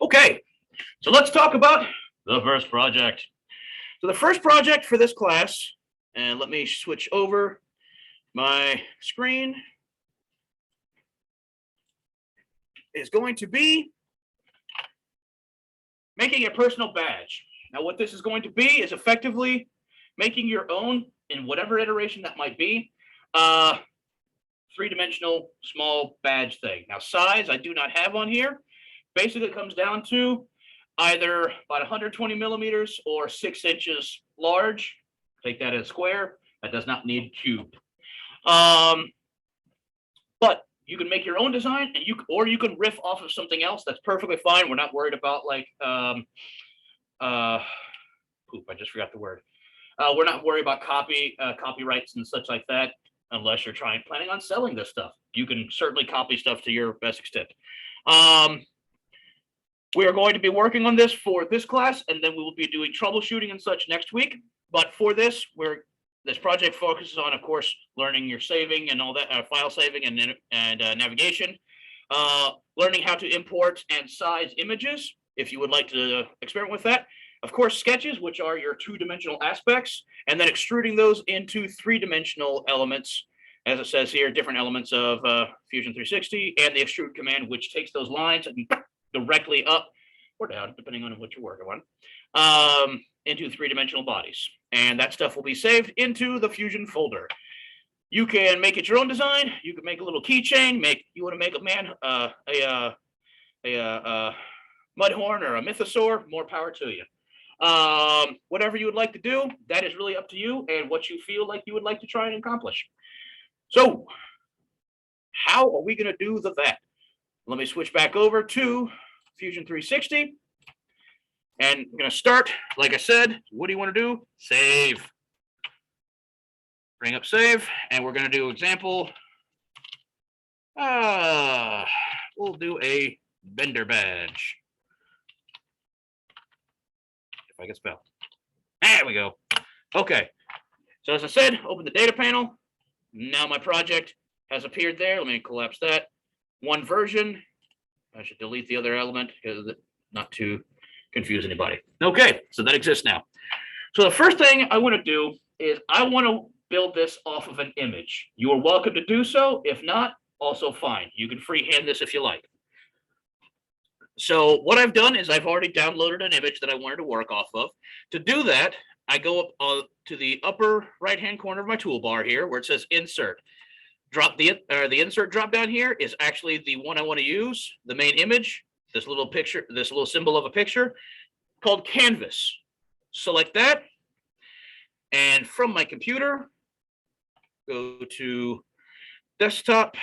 Okay, so let's talk about the first project. So the first project for this class, and let me switch over my screen, is going to be making a personal badge. Now, what this is going to be is effectively making your own, in whatever iteration that might be, three-dimensional small badge thing. Now, size I do not have on here. Basically, it comes down to either about 120 millimeters or 6 inches large. Take that as square. That does not need cube. But you can make your own design, and you can riff off of something else. That's perfectly fine. We're not worried about like poop. I just forgot the word. We're not worried about copyrights and such like that, unless you're planning on selling this stuff. You can certainly copy stuff to your best extent. We are going to be working on this for this class, and then we will be doing troubleshooting and such next week. But for this, this project focuses on, of course, learning your saving and all that, file saving and navigation, learning how to import and size images, if you would like to experiment with that. Of course, sketches, which are your two-dimensional aspects, and then extruding those into three-dimensional elements, as it says here, different elements of Fusion 360, and the extrude command, which takes those lines and directly up or down, depending on what you're working on, into three-dimensional bodies. And that stuff will be saved into the Fusion folder. You can make it your own design. You can make a little keychain. You want to make a man a mudhorn or a mythosaur, more power to you. Whatever you would like to do, that is really up to you and what you feel like you would like to try and accomplish. So how are we going to do that? Let me switch back over to Fusion 360. And I'm going to start, like I said, what do you want to do? Save. Bring up save, and we're going to do example. We'll do a bender badge. If I can spell. There we go. Okay. So as I said, open the data panel. Now my project has appeared there. Let me collapse that. One version. I should delete the other element because not to confuse anybody. Okay, so that exists now. So the first thing I want to do is I want to build this off of an image. You are welcome to do so. If not, also fine. You can freehand this if you like. So what I've done is I've already downloaded an image that I wanted to work off of. To do that, I go up to the upper right-hand corner of my toolbar here where it says Insert. The insert drop down here is actually the one I want to use, the main image, this little picture, this little symbol of a picture called Canvas. Select that, and from my computer, go to desktop.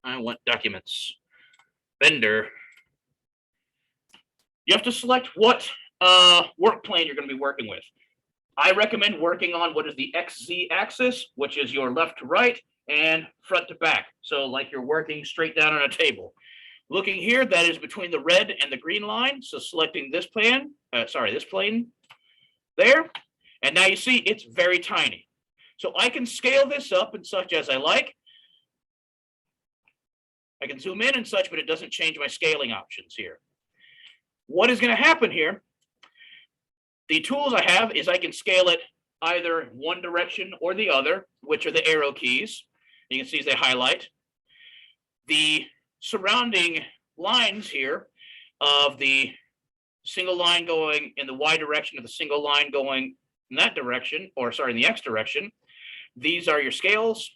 I want documents, Bender. You have to select what work plane you're going to be working with. I recommend working on what is the XZ axis, which is your left to right and front to back. So like you're working straight down on a table. Looking here, that is between the red and the green line. So selecting this plane there. And now you see it's very tiny. So I can scale this up and such as I like. I can zoom in and such, but it doesn't change my scaling options here. What is going to happen here? The tools I have is I can scale it either one direction or the other, which are the arrow keys. You can see as they highlight. The surrounding lines here of the single line going in the Y direction or the single line going in that direction, or sorry, in the X direction. These are your scales.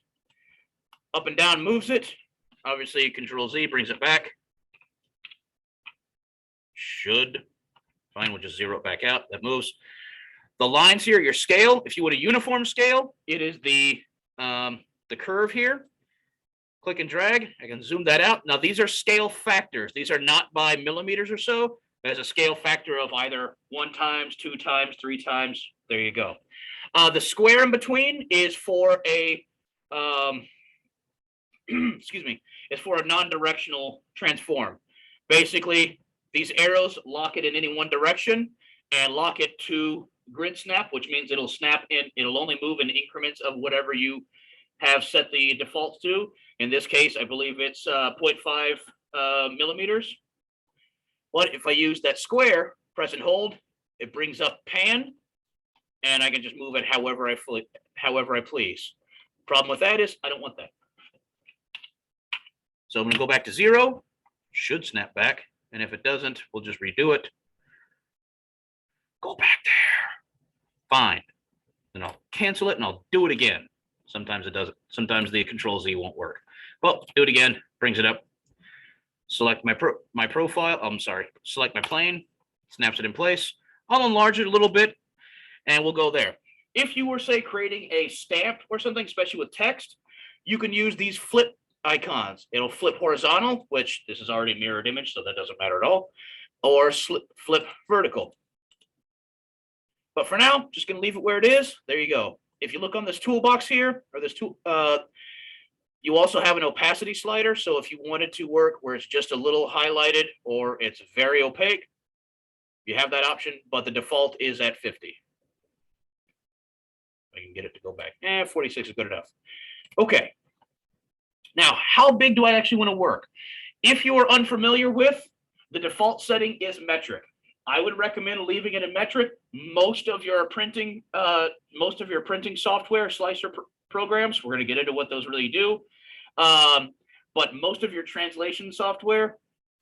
Up and down moves it. Obviously, Control Z brings it back. Should. Fine, we'll just zero it back out. That moves. The lines here, your scale. If you want a uniform scale, it is the curve here. Click and drag. I can zoom that out. Now, these are scale factors. These are not by millimeters or so. There's a scale factor of either 1 times, 2 times, 3 times. There you go. The square in between is for a excuse me, is for a non-directional transform. Basically, these arrows lock it in any one direction and lock it to grid snap, which means it'll snap in, it'll only move in increments of whatever you have set the defaults to. In this case, I believe it's 0.5 millimeters But if I use that square, press and hold, it brings up pan, and I can just move it however I please. Problem with that is I don't want that. So I'm going to go back to 0. Should snap back. And if it doesn't, we'll just redo it. Go back there. Fine. Then I'll cancel it and I'll do it again. Sometimes it doesn't. Sometimes the Control Z won't work. Well, do it again. Brings it up. Select my profile. I'm sorry. Select my plane. Snaps it in place. I'll enlarge it a little bit and we'll go there. If you were, say, creating a stamp or something, especially with text, you can use these flip icons. It'll flip horizontal, which this is already a mirrored image, so that doesn't matter at all, or flip vertical. But for now, just going to leave it where it is. There you go. If you look on this toolbox here, or this tool, you also have an opacity slider. So if you wanted to work where it's just a little highlighted or it's very opaque, you have that option, but the default is at 50. I can get it to go back. 46 is good enough. Okay. Now, how big do I actually want to work? If you are unfamiliar with, the default setting is metric. I would recommend leaving it in metric. Most of your printing software, slicer programs, we're going to get into what those really do. But most of your translation software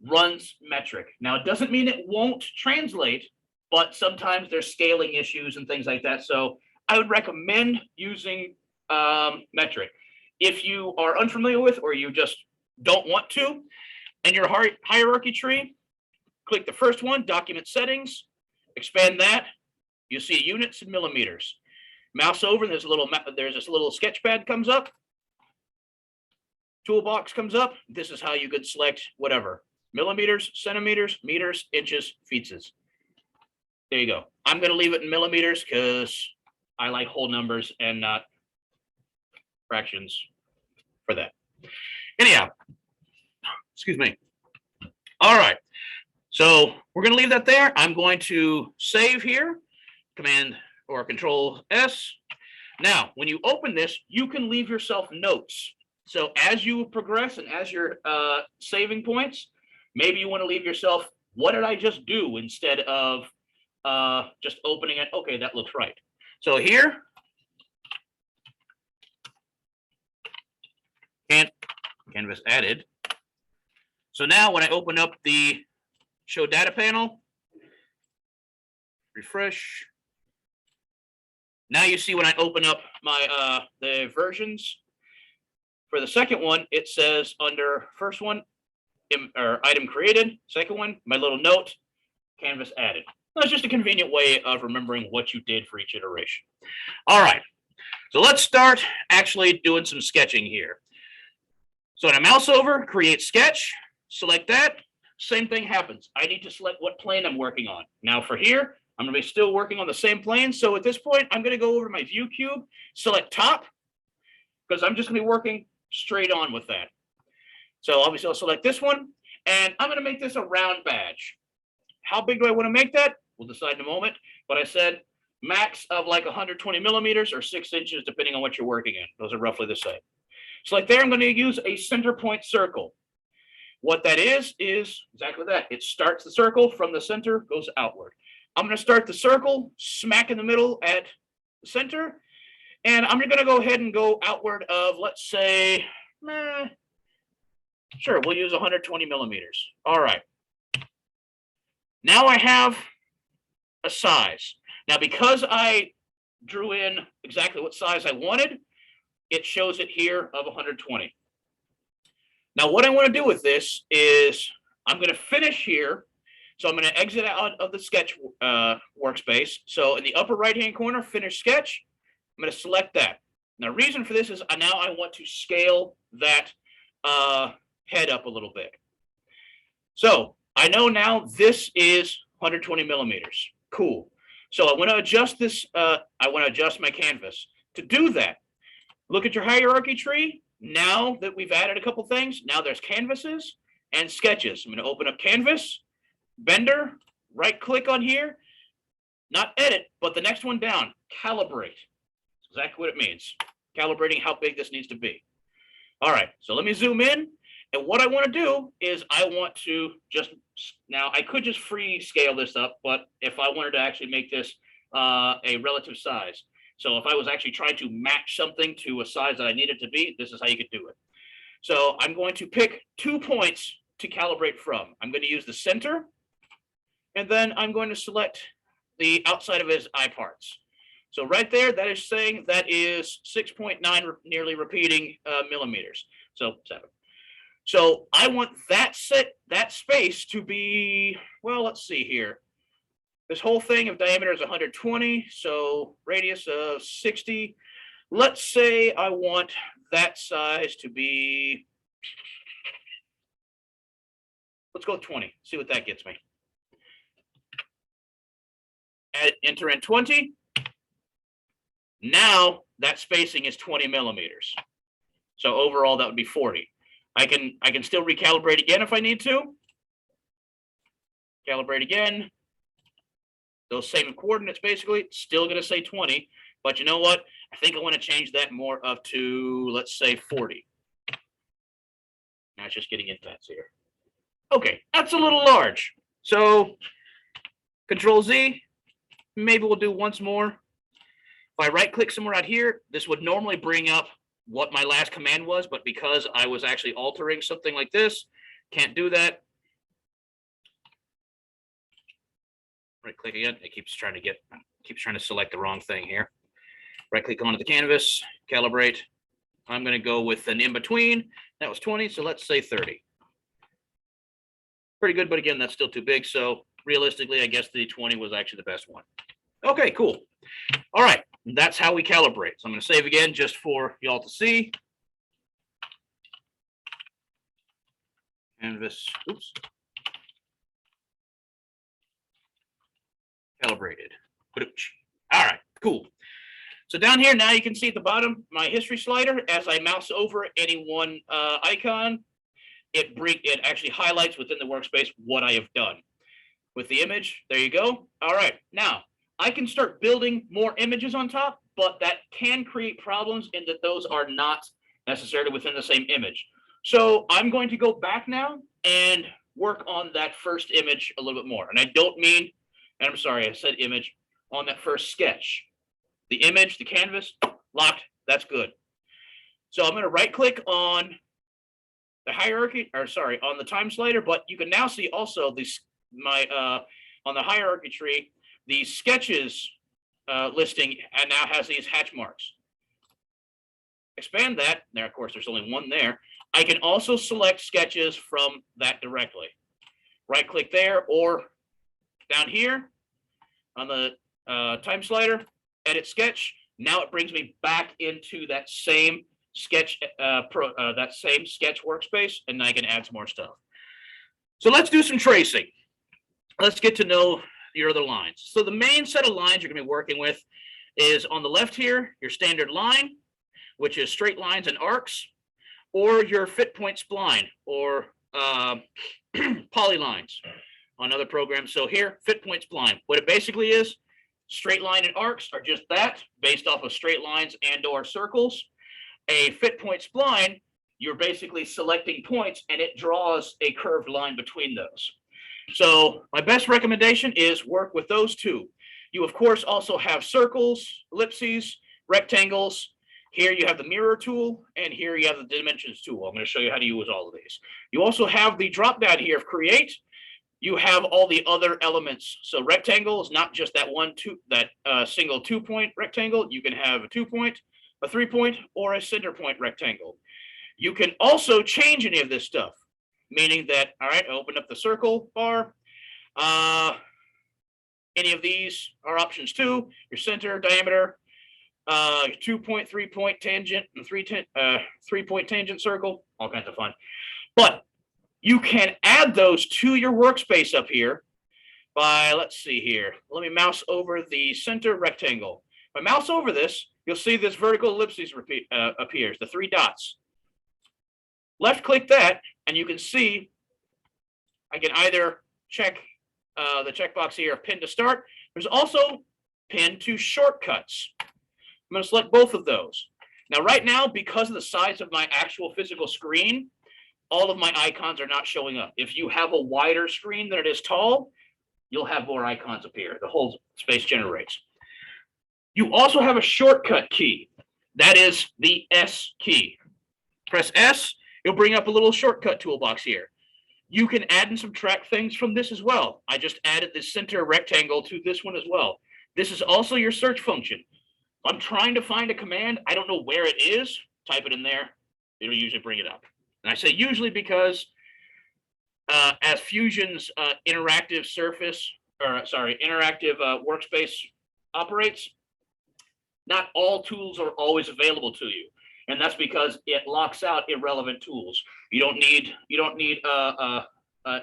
runs metric. Now, it doesn't mean it won't translate, but sometimes there's scaling issues and things like that. So I would recommend using metric. If you are unfamiliar with, or you just don't want to, in your hierarchy tree, click the first one, document settings, expand that. You'll see units and millimeters. Mouse over, and there's this little sketch pad comes up. Toolbox comes up. This is how you could select whatever. Millimeters, centimeters, meters, inches, feetses. There you go. I'm going to leave it in millimeters because I like whole numbers and not fractions for that. Anyhow, excuse me. All right. So we're going to leave that there. I'm going to save here, Command or Control S. Now, when you open this, you can leave yourself notes. So as you progress and as you're saving points, maybe you want to leave yourself, what did I just do, instead of just opening it? Okay, that looks right. So here, Canvas added. So now when I open up the Show Data panel, refresh. Now you see when I open up my the versions for the second one, it says under first one, or item created, second one, my little note, Canvas added. That's just a convenient way of remembering what you did for each iteration. All right, so let's start actually doing some sketching here. So when I mouse over, create sketch, select that, same thing happens. I need to select what plane I'm working on. Now for here, I'm going to be still working on the same plane. So at this point, I'm going to go over to my view cube, select top, because I'm just going to be working straight on with that. So obviously I'll select this one, and I'm going to make this a round badge. How big do I want to make that? We'll decide in a moment. But I said max of like 120 millimeters or 6 inches, depending on what you're working in. Those are roughly the same. So like there, I'm going to use a center point circle. What that is exactly that. It starts the circle from the center, goes outward. I'm going to start the circle smack in the middle at the center. And I'm going to go ahead and go outward of, let's say, sure, we'll use 120 millimeters. All right. Now I have a size. Now, because I drew in exactly what size I wanted, it shows it here of 120. Now, what I want to do with this is I'm going to finish here. So I'm going to exit out of the sketch workspace. So in the upper right-hand corner, finish sketch. I'm going to select that. Now, the reason for this is now I want to scale that head up a little bit. So I know now this is 120 millimeters. Cool. So I want to adjust this. I want to adjust my canvas. To do that, look at your hierarchy tree. Now that we've added a couple things, now there's canvases and sketches. I'm going to open up canvas, Bender, right click on here, not edit, but the next one down, calibrate. That's exactly what it means. Calibrating how big this needs to be. All right, so let me zoom in, And what I want to do is I want to just, now I could just free scale this up, but if I wanted to actually make this a relative size. So if I was actually trying to match something to a size that I need it to be, this is how you could do it. So I'm going to pick 2 points to calibrate from. I'm going to use the center, and then I'm going to select the outside of his eye parts. So right there, that is saying that is 6.9 nearly repeating millimeters. So 7. So I want that space to be, well, let's see here. This whole thing of diameter is 120, so radius of 60. Let's say I want that size to be, let's go with 20, see what that gets me. Enter in 20. Now that spacing is 20 millimeters. So overall that would be 40. I can still recalibrate again if I need to. Calibrate again. Those same coordinates basically, still gonna say 20, but you know what? I think I want to change that more up to, let's say 40. Now it's just getting into that here. Okay, that's a little large. So Control Z, maybe we'll do once more. If I right click somewhere out here, this would normally bring up what my last command was, but because I was actually altering something like this, can't do that. Right click again, it keeps trying to select the wrong thing here. Right click onto the canvas, calibrate. I'm going to go with an in between. That was 20, so let's say 30. Pretty good, but again, that's still too big. So realistically, I guess the 20 was actually the best one. Okay, cool. All right, that's how we calibrate. So I'm going to save again just for y'all to see. Canvas, oops. Calibrated. All right, cool. So down here now you can see at the bottom my history slider. As I mouse over any one icon, it actually highlights within the workspace what I have done. With the image, there you go. All right, now I can start building more images on top, but that can create problems in that those are not necessarily within the same image. So I'm going to go back now and work on that first image a little bit more. And I don't mean, and I'm sorry, I said image, on that first sketch. The image, the canvas, locked, that's good. So I'm going to right click on the hierarchy, or sorry, on the time slider, but you can now see also this, on the hierarchy tree, the sketches listing and now has these hatch marks. Expand that, there of course there's only one there. I can also select sketches from that directly. Right click there, or down here on the time slider, edit sketch. Now it brings me back into that same sketch workspace, and I can add some more stuff. So let's do some tracing. Let's get to know your other lines. So the main set of lines you're going to be working with is on the left here, your standard line, which is straight lines and arcs, or your fit point spline, or polylines on other programs. So here, fit point spline. What it basically is, straight line and arcs are just that, based off of straight lines and or circles. A fit point spline, you're basically selecting points and it draws a curved line between those. So my best recommendation is work with those two. You of course also have circles, ellipses, rectangles. Here you have the mirror tool, and here you have the dimensions tool. I'm going to show you how to use all of these. You also have the drop down here of create. You have all the other elements. So rectangle is not just that single 2-point rectangle. You can have a 2-point, a 3-point, or a center point rectangle. You can also change any of this stuff, meaning that, all right, open up the circle bar. Any of these are options too. Your center, diameter, 2-point, 3-point tangent, and 3-point tangent circle, all kinds of fun. But you can add those to your workspace up here by, let's see here. Let me mouse over the center rectangle. If I mouse over this, you'll see this vertical ellipses appears, the 3 dots. Left click that, and you can see I can either check the checkbox here of pin to start. There's also pin to shortcuts. I'm going to select both of those. Now, right now, because of the size of my actual physical screen, all of my icons are not showing up. If you have a wider screen than it is tall, you'll have more icons appear. The whole space generates. You also have a shortcut key. That is the S key. Press S, it'll bring up a little shortcut toolbox here. You can add and subtract things from this as well. I just added this center rectangle to this one as well. This is also your search function. I'm trying to find a command. I don't know where it is. Type it in there. It'll usually bring it up. And I say usually because as Fusion's interactive workspace operates, not all tools are always available to you. And that's because it locks out irrelevant tools. You don't need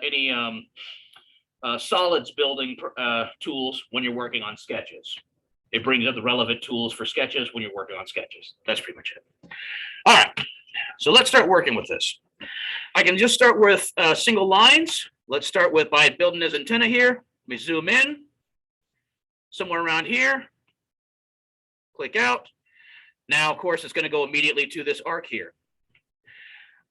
any solids building tools when you're working on sketches. It brings up the relevant tools for sketches when you're working on sketches. That's pretty much it. All right, so let's start working with this. I can just start with single lines. Let's start with by building this antenna here. Let me zoom in somewhere around here. Click out. Now, of course, it's going to go immediately to this arc here.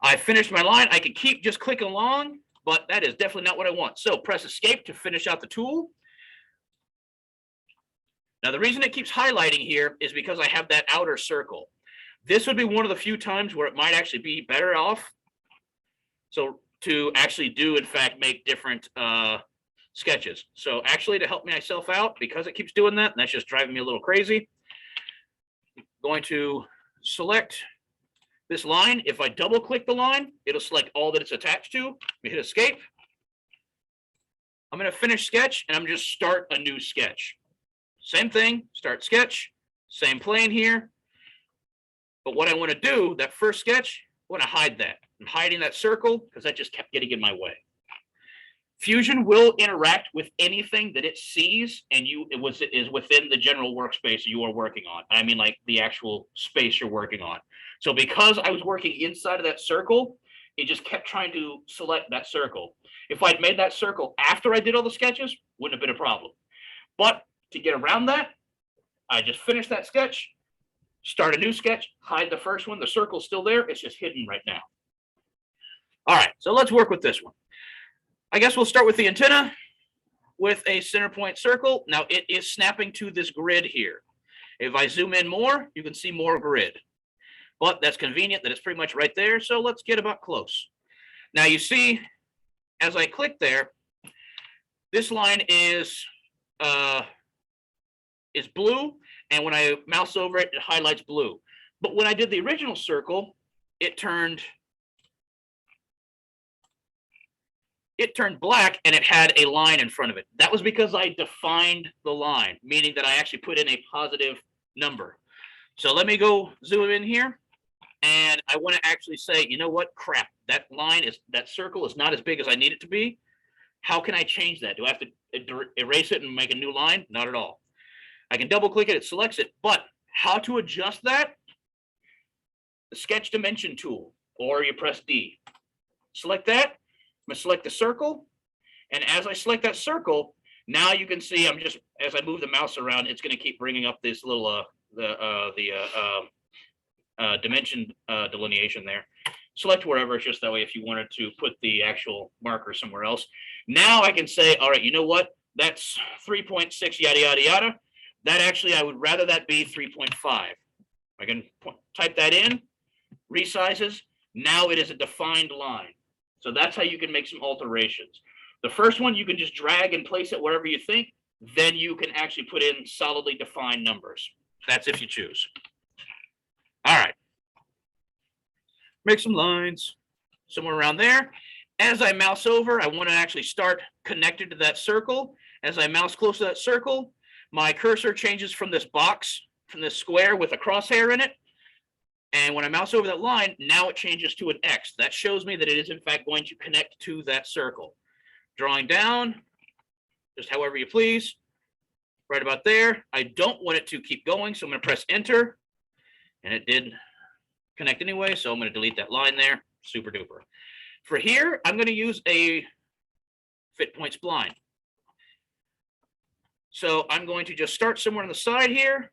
I finished my line. I can keep just clicking along, but that is definitely not what I want. So press escape to finish out the tool. Now, the reason it keeps highlighting here is because I have that outer circle. This would be one of the few times where it might actually be better off. So to actually do, in fact, make different sketches. So actually to help myself out, because it keeps doing that, and that's just driving me a little crazy, I'm going to select this line. If I double click the line, it'll select all that it's attached to. Let me hit escape. I'm going to finish sketch, and I'm just start a new sketch. Same thing, start sketch, same plane here. But what I want to do, that first sketch, I want to hide that. I'm hiding that circle because that just kept getting in my way. Fusion will interact with anything that it sees and is within the general workspace you are working on. I mean, like the actual space you're working on. So because I was working inside of that circle, it just kept trying to select that circle. If I'd made that circle after I did all the sketches, wouldn't have been a problem. But to get around that, I just finished that sketch, start a new sketch, hide the first one. The circle's still there. It's just hidden right now. All right, so let's work with this one. I guess we'll start with the antenna with a center point circle. Now it is snapping to this grid here. If I zoom in more, you can see more grid. But that's convenient that it's pretty much right there. So let's get about close. Now you see, as I click there, this line is blue, and when I mouse over it, it highlights blue. But when I did the original circle, it turned black, and it had a line in front of it. That was because I defined the line, meaning that I actually put in a positive number. So let me go zoom in here, and I want to actually say, you know what, crap, that circle is not as big as I need it to be. How can I change that? Do I have to erase it and make a new line? Not at all. I can double click it, it selects it, but how to adjust that? The sketch dimension tool, or you press D. Select that, I'm gonna select the circle, and as I select that circle, now you can see as I move the mouse around, it's gonna keep bringing up this little, dimension delineation there. Select wherever, it's just that way if you wanted to put the actual marker somewhere else. Now I can say, all right, you know what? That's 3.6, yada, yada, yada. That actually, I would rather that be 3.5. I can type that in, resizes. Now it is a defined line. So that's how you can make some alterations. The first one, you can just drag and place it wherever you think. Then you can actually put in solidly defined numbers. That's if you choose. All right. Make some lines somewhere around there. As I mouse over, I want to actually start connected to that circle. As I mouse close to that circle, my cursor changes from this box, from this square with a crosshair in it. And when I mouse over that line, now it changes to an X. That shows me that it is in fact going to connect to that circle. Drawing down, just however you please, right about there. I don't want it to keep going, so I'm going to press Enter. And it did connect anyway, so I'm going to delete that line there. Super duper. For here, I'm going to use a fit point spline. So I'm going to just start somewhere on the side here.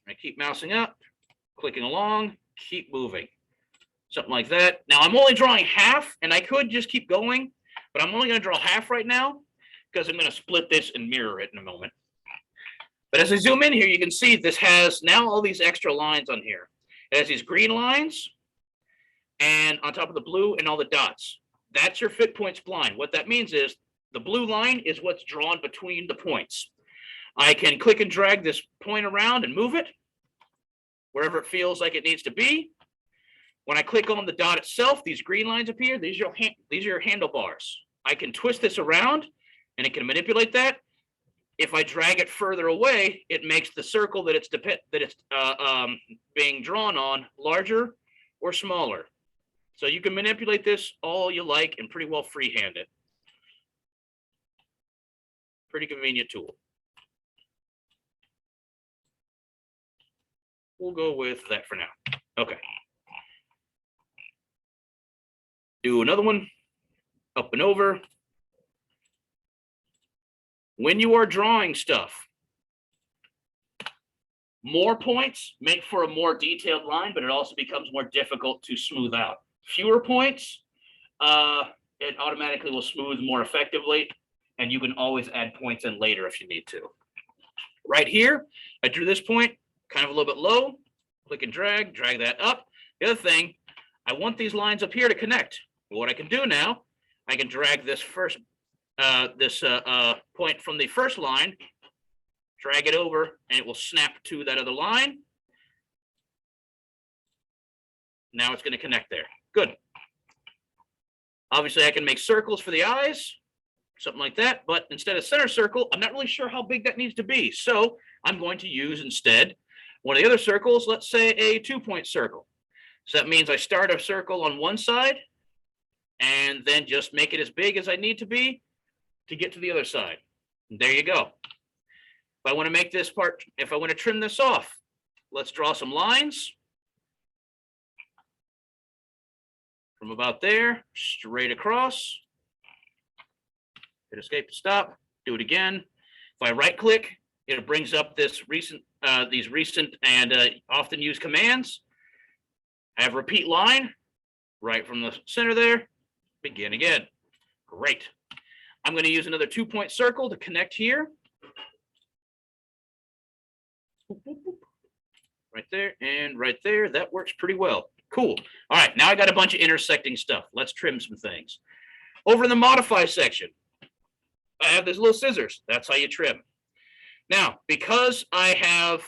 I keep mousing up, clicking along, keep moving. something like that. Now I'm only drawing half, and I could just keep going, but I'm only going to draw half right now because I'm going to split this and mirror it in a moment. But as I zoom in here, you can see this has now all these extra lines on here. It has these green lines, and on top of the blue and all the dots. That's your fit point spline. What that means is the blue line is what's drawn between the points. I can click and drag this point around and move it wherever it feels like it needs to be. When I click on the dot itself, these green lines appear. These are your handlebars. I can twist this around and it can manipulate that. If I drag it further away, it makes the circle that it's being drawn on larger or smaller. So you can manipulate this all you like and pretty well freehand it. Pretty convenient tool. We'll go with that for now. Okay. Do another one, up and over. When you are drawing stuff, more points make for a more detailed line, but it also becomes more difficult to smooth out. Fewer points, it automatically will smooth more effectively, and you can always add points in later if you need to. Right here, I drew this point kind of a little bit low, click and drag that up. The other thing, I want these lines up here to connect. What I can do now, I can drag this first point from the first line, drag it over, and it will snap to that other line. Now it's going to connect there. Good. Obviously, I can make circles for the eyes, something like that, but instead of center circle, I'm not really sure how big that needs to be. So I'm going to use instead one of the other circles, let's say a 2-point circle. So that means I start a circle on one side and then just make it as big as I need to be to get to the other side. And there you go. If I want to make this part, if I want to trim this off, let's draw some lines from about there straight across. Hit escape to stop. Do it again. If I right click, it brings up this these recent and often used commands. I have repeat line right from the center there. Begin again. Great. I'm going to use another 2-point circle to connect here. Right there and right there. That works pretty well. Cool. All right. Now I got a bunch of intersecting stuff. Let's trim some things. Over in the modify section, I have these little scissors. That's how you trim. Now, because I have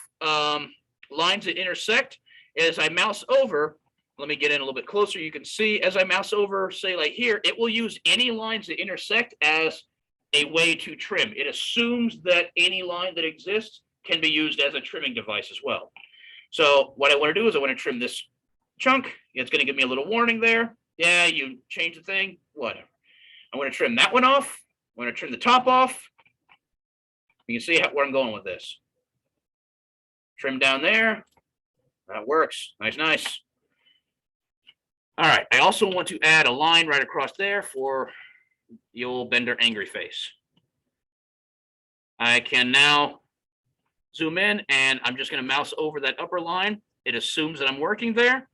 lines that intersect, as I mouse over, let me get in a little bit closer. You can see as I mouse over, say like here, it will use any lines that intersect as a way to trim. It assumes that any line that exists can be used as a trimming device as well. So what I want to do is I want to trim this chunk. It's going to give me a little warning there. Yeah, you changed the thing, whatever. I want to trim that one off. I want to trim the top off. You can see where I'm going with this. Trim down there. That works. Nice, nice. All right. I also want to add a line right across there for the old Bender angry face. I can now zoom in, and I'm just going to mouse over that upper line. It assumes that I'm working there.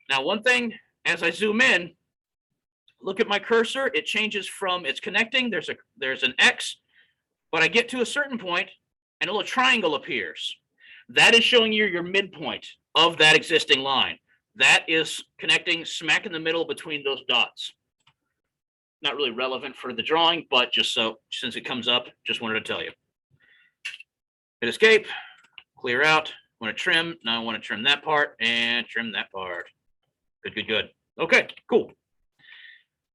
Now, one thing, as I zoom in, look at my cursor. It changes from it's connecting. There's an X, but I get to a certain point, and a little triangle appears. That is showing you your midpoint of that existing line. That is connecting smack in the middle between those dots. Not really relevant for the drawing, but just so, since it comes up, just wanted to tell you. Hit escape, clear out, want to trim. Now I want to trim that part and trim that part. Good, good, good. Okay, cool.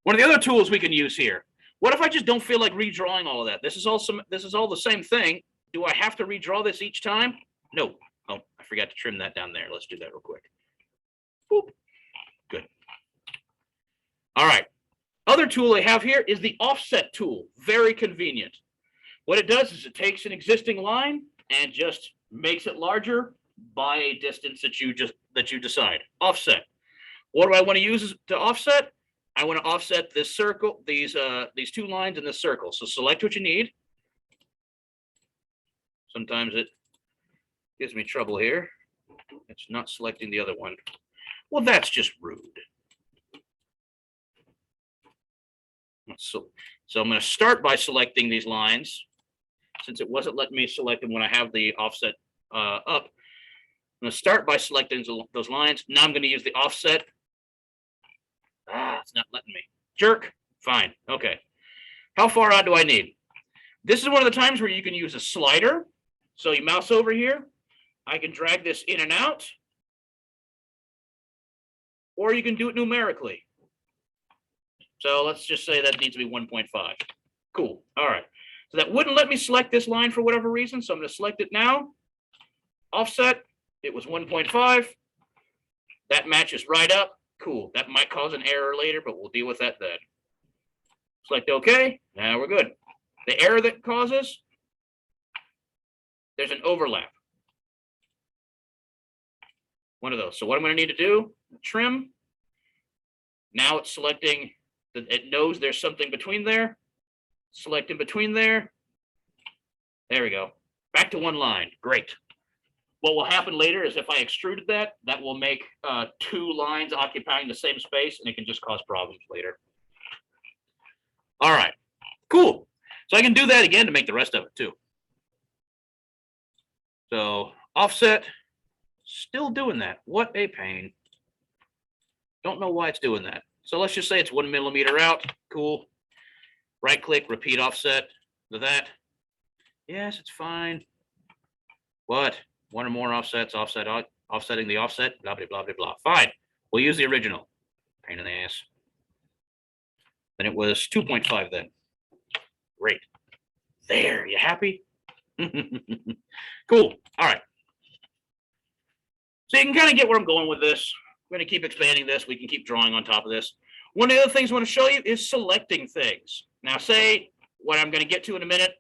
One of the other tools we can use here. What if I just don't feel like redrawing all of that? This is all the same thing. Do I have to redraw this each time? No. Oh, I forgot to trim that down there. Let's do that real quick. Boop. Good. All right. Other tool I have here is the offset tool. Very convenient. What it does is it takes an existing line and just makes it larger by a distance that you decide. Offset. What do I want to use to offset? I want to offset this circle, these 2 lines in this circle. So select what you need. Sometimes it gives me trouble here. It's not selecting the other one. Well, that's just rude. So I'm going to start by selecting these lines, since it wasn't letting me select them when I have the offset up. I'm going to start by selecting those lines. Now I'm going to use the offset. It's not letting me. Jerk. Fine. Okay. How far out do I need? This is one of the times where you can use a slider. So you mouse over here. I can drag this in and out. Or you can do it numerically. So let's just say that needs to be 1.5. Cool. All right. So that wouldn't let me select this line for whatever reason. So I'm going to select it now. Offset. It was 1.5. That matches right up. Cool. That might cause an error later, but we'll deal with that then. Select OK. Now we're good. The error that causes, there's an overlap. One of those. So what I'm going to need to do, trim. Now it's selecting, it knows there's something between there. Select in between there. There we go. Back to one line. Great. What will happen later is if I extruded that, that will make 2 lines occupying the same space, and it can just cause problems later. All right, cool. So I can do that again to make the rest of it too. So offset, still doing that. What a pain. Don't know why it's doing that. So let's just say it's 1 millimeter out. Cool. Right click, repeat offset to that. Yes, it's fine. What? 1 or more offsets, offsetting the offset, blah, blah, blah, blah, blah. Fine. We'll use the original. Pain in the ass. Then it was 2.5 then. Great. There, you happy? Cool. All right. So you can kind of get where I'm going with this. We're going to keep expanding this. We can keep drawing on top of this. One of the other things I want to show you is selecting things. Now, say what I'm going to get to in a minute,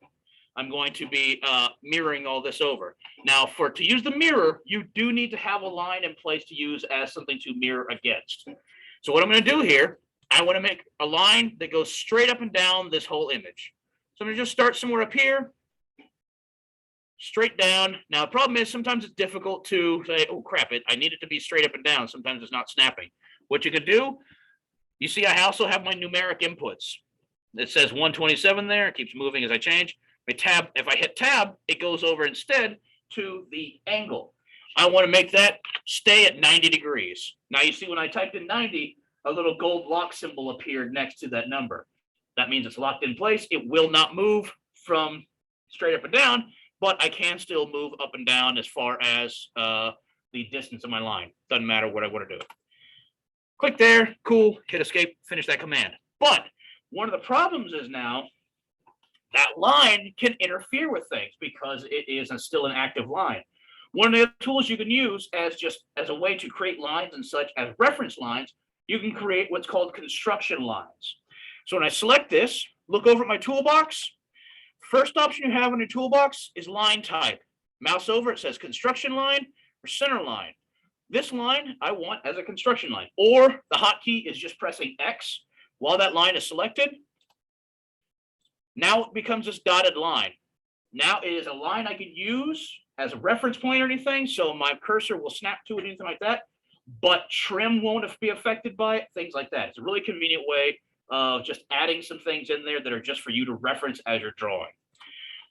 I'm going to be mirroring all this over. Now, to use the mirror, you do need to have a line in place to use as something to mirror against. So what I'm going to do here, I want to make a line that goes straight up and down this whole image. So I'm going to just start somewhere up here, straight down. Now, the problem is sometimes it's difficult to say, oh, crap, I need it to be straight up and down. Sometimes it's not snapping. What you can do, you see I also have my numeric inputs. It says 127 there. It keeps moving as I change. If I hit tab, it goes over instead to the angle. I want to make that stay at 90 degrees. Now you see when I typed in 90, a little gold lock symbol appeared next to that number. That means it's locked in place. It will not move from straight up and down, but I can still move up and down as far as the distance of my line. Doesn't matter what I want to do. Click there, cool, hit escape, finish that command. But one of the problems is now that line can interfere with things because it is still an active line. One of the tools you can use as a way to create lines and such as reference lines, you can create what's called construction lines. So when I select this, look over at my toolbox. First option you have on your toolbox is line type. Mouse over, it says construction line or center line. This line I want as a construction line, or the hotkey is just pressing X while that line is selected. Now it becomes this dotted line. Now it is a line I can use as a reference point or anything, so my cursor will snap to it, anything like that, but trim won't be affected by it, things like that. It's a really convenient way of just adding some things in there that are just for you to reference as you're drawing.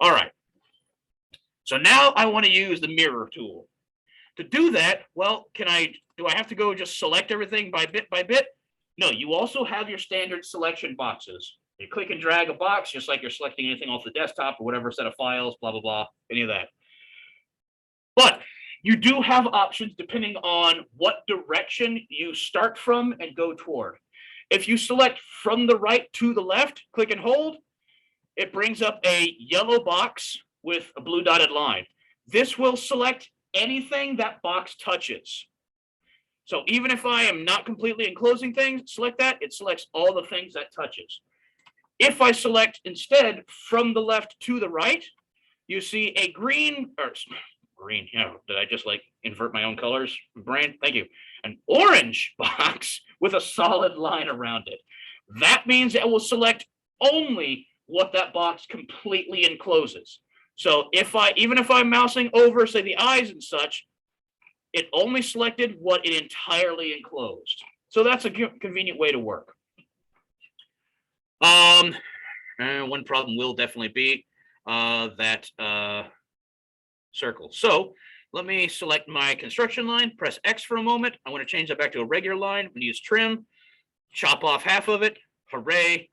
All right. So now I want to use the mirror tool. To do that, well, do I have to go just select everything by bit? No, you also have your standard selection boxes. You click and drag a box, just like you're selecting anything off the desktop or whatever set of files, blah, blah, blah, any of that. But you do have options depending on what direction you start from and go toward. If you select from the right to the left, click and hold, it brings up a yellow box with a blue dotted line. This will select anything that box touches. So even if I am not completely enclosing things, select that, it selects all the things that touches. If I select instead from the left to the right, you see a green, did I just like invert my own colors? Brain, thank you. An orange box with a solid line around it. That means it will select only what that box completely encloses. So even if I'm mousing over, say, the eyes and such, it only selected what it entirely enclosed. So that's a convenient way to work. One problem will definitely be that circle. So let me select my construction line, press X for a moment. I want to change that back to a regular line. I'm going to use trim, chop off half of it. Hooray.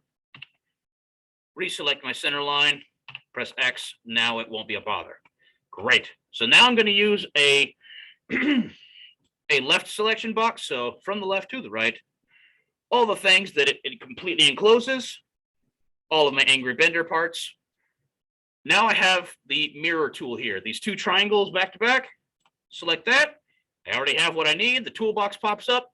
Reselect my center line, press X. Now it won't be a bother. Great. So now I'm going to use a left selection box. So from the left to the right, all the things that it completely encloses, all of my angry bender parts. Now I have the mirror tool here. These two triangles back to back. Select that. I already have what I need. The toolbox pops up.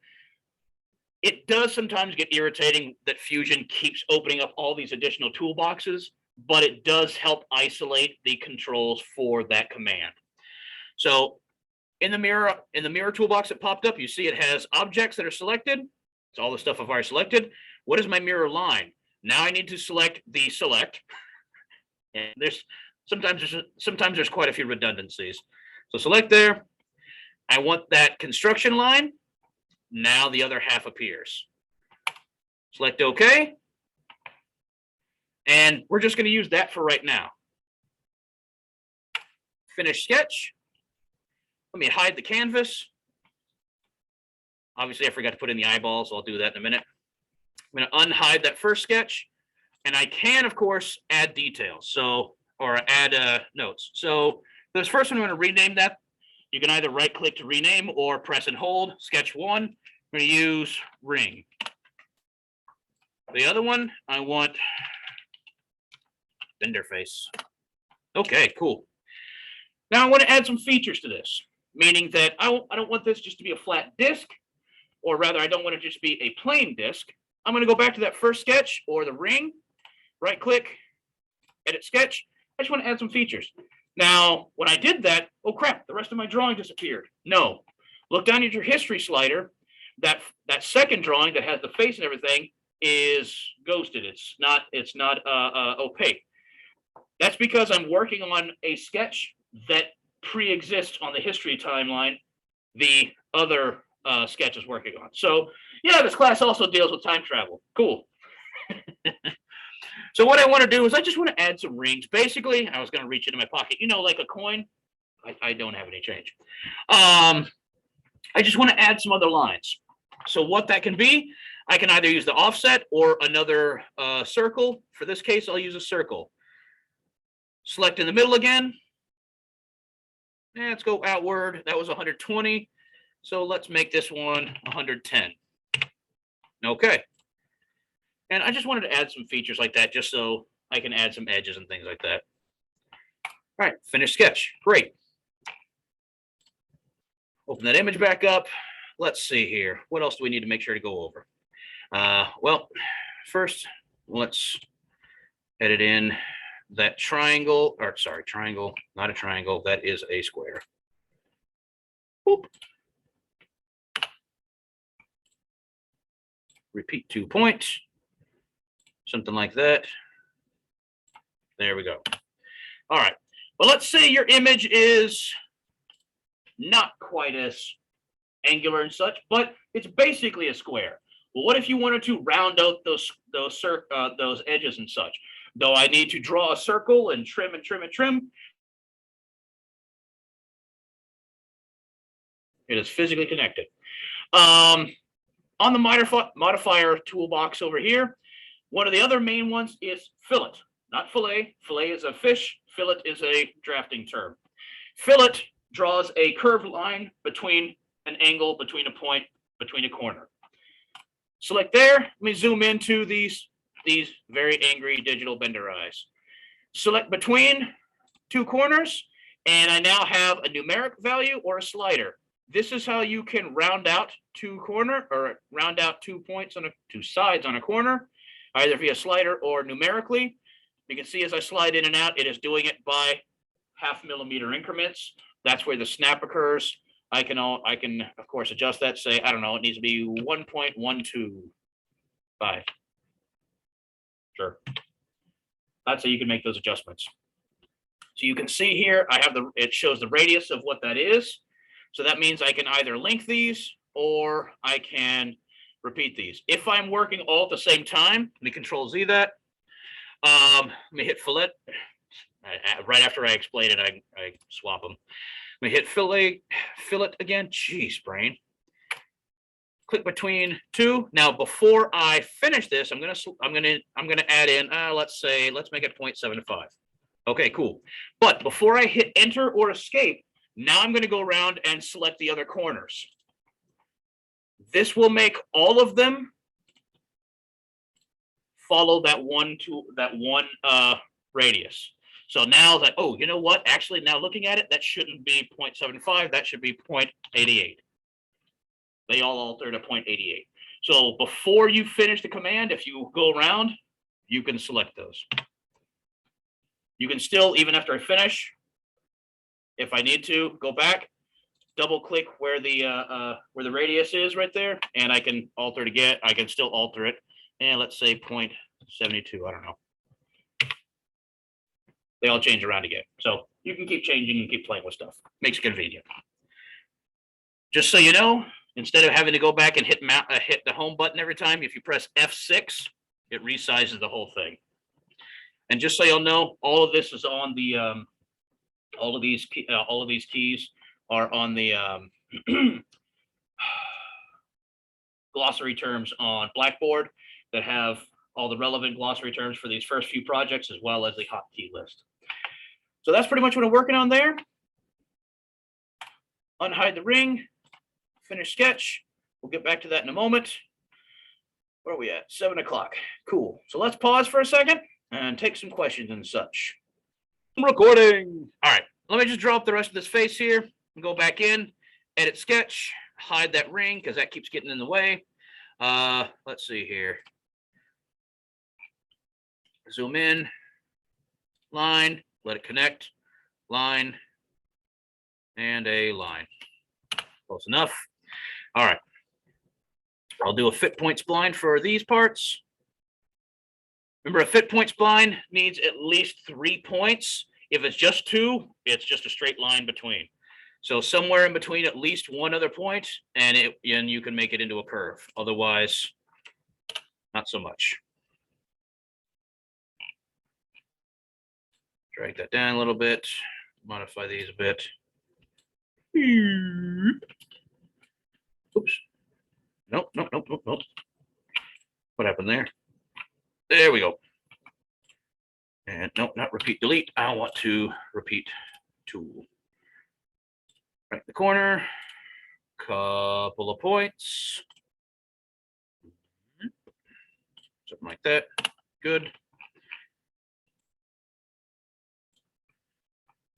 It does sometimes get irritating that Fusion keeps opening up all these additional toolboxes, but it does help isolate the controls for that command. So in the mirror toolbox that popped up, you see it has objects that are selected. It's all the stuff I've already selected. What is my mirror line? Now I need to select the select. And sometimes there's quite a few redundancies. So select there. I want that construction line. Now the other half appears. Select OK. And we're just going to use that for right now. Finish sketch. Let me hide the canvas. Obviously, I forgot to put in the eyeballs, so I'll do that in a minute. I'm going to unhide that first sketch. And I can, of course, add details, or add notes. So this first one, I'm going to rename that. You can either right-click to rename or press and hold. Sketch 1, I'm going to use ring. The other one, I want bender face. Okay, cool. Now I want to add some features to this, meaning that I don't want this just to be a flat disk, or rather, I don't want it to just be a plain disk. I'm going to go back to that first sketch or the ring. Right click, edit sketch. I just want to add some features. Now, when I did that, oh crap, the rest of my drawing disappeared. No, look down at your history slider. That second drawing that has the face and everything is ghosted. It's not opaque. That's because I'm working on a sketch that pre-exists on the history timeline the other sketch is working on. So yeah, this class also deals with time travel. Cool. So what I want to do is I just want to add some rings. Basically, I was going to reach into my pocket, like a coin. I don't have any change. I just want to add some other lines. So what that can be, I can either use the offset or another circle. For this case, I'll use a circle. Select in the middle again. And let's go outward. That was 120. So let's make this one 110. Okay. And I just wanted to add some features like that just so I can add some edges and things like that. All right, finish sketch. Great. Open that image back up. Let's see here. What else do we need to make sure to go over? Well, first, let's edit in that triangle, or sorry, triangle, not a triangle. That is a square. Boop. Repeat 2 points. Something like that. There we go. All right. Well, let's say your image is not quite as angular and such, but it's basically a square. Well, what if you wanted to round out those edges and such? Though I need to draw a circle and trim and trim and trim. It is physically connected. On the modifier toolbox over here, one of the other main ones is fillet, not fillet. Fillet is a fish. Fillet is a drafting term. Fillet draws a curved line between an angle, between a point, between a corner. Select there. Let me zoom into these very angry digital bender eyes. Select between two corners, and I now have a numeric value or a slider. This is how you can round out two points on two sides on a corner, either via slider or numerically. You can see as I slide in and out, it is doing it by 0.5 millimeter increments. That's where the snap occurs. I can of course adjust that. Say, I don't know, it needs to be 1.125. Sure. That's how you can make those adjustments. So you can see here, it shows the radius of what that is. So that means I can either link these or I can repeat these. If I'm working all at the same time, let me Control Z that. Let me hit fillet. Right after I explain it, I swap them. Let me hit fillet again. Jeez, brain. Click between two. Now, before I finish this, I'm gonna add in. Let's make it 0.75. Okay, cool. But before I hit Enter or Escape, now I'm gonna go around and select the other corners. This will make all of them follow that one radius. So now that, oh, you know what? Actually, now looking at it, that shouldn't be 0.75. That should be 0.88. They all alter to 0.88. So before you finish the command, if you go around, you can select those. You can still, even after I finish, if I need to, go back, double click where the radius is right there, and I can alter it again. I can still alter it. And let's say 0.72. I don't know. They all change around again. So you can keep changing and keep playing with stuff. Makes it convenient. Just so you know, instead of having to go back and hit the home button every time, if you press F6, it resizes the whole thing. And just so you'll know, all of this is on the all of these keys are on the glossary terms on Blackboard that have all the relevant glossary terms for these first few projects, as well as the hotkey list. So that's pretty much what I'm working on there. Unhide the ring, finish sketch. We'll get back to that in a moment. Where are we at? 7 o'clock. Cool. So let's pause for a second and take some questions and such. I'm recording. All right. Let me just draw up the rest of this face here and go back in, edit sketch, hide that ring because that keeps getting in the way. Let's see here. Zoom in, line, let it connect, line, and a line. Close enough. All right. I'll do a fit point spline for these parts. Remember, a fit point spline needs at least 3 points. If it's just 2, it's just a straight line between. So somewhere in between at least one other point, and you can make it into a curve. Otherwise, not so much. Drag that down a little bit, modify these a bit. Oops. Nope. What happened there? There we go. And nope, not repeat, delete. I want to repeat tool. Right in the corner, couple of points. Something like that. Good.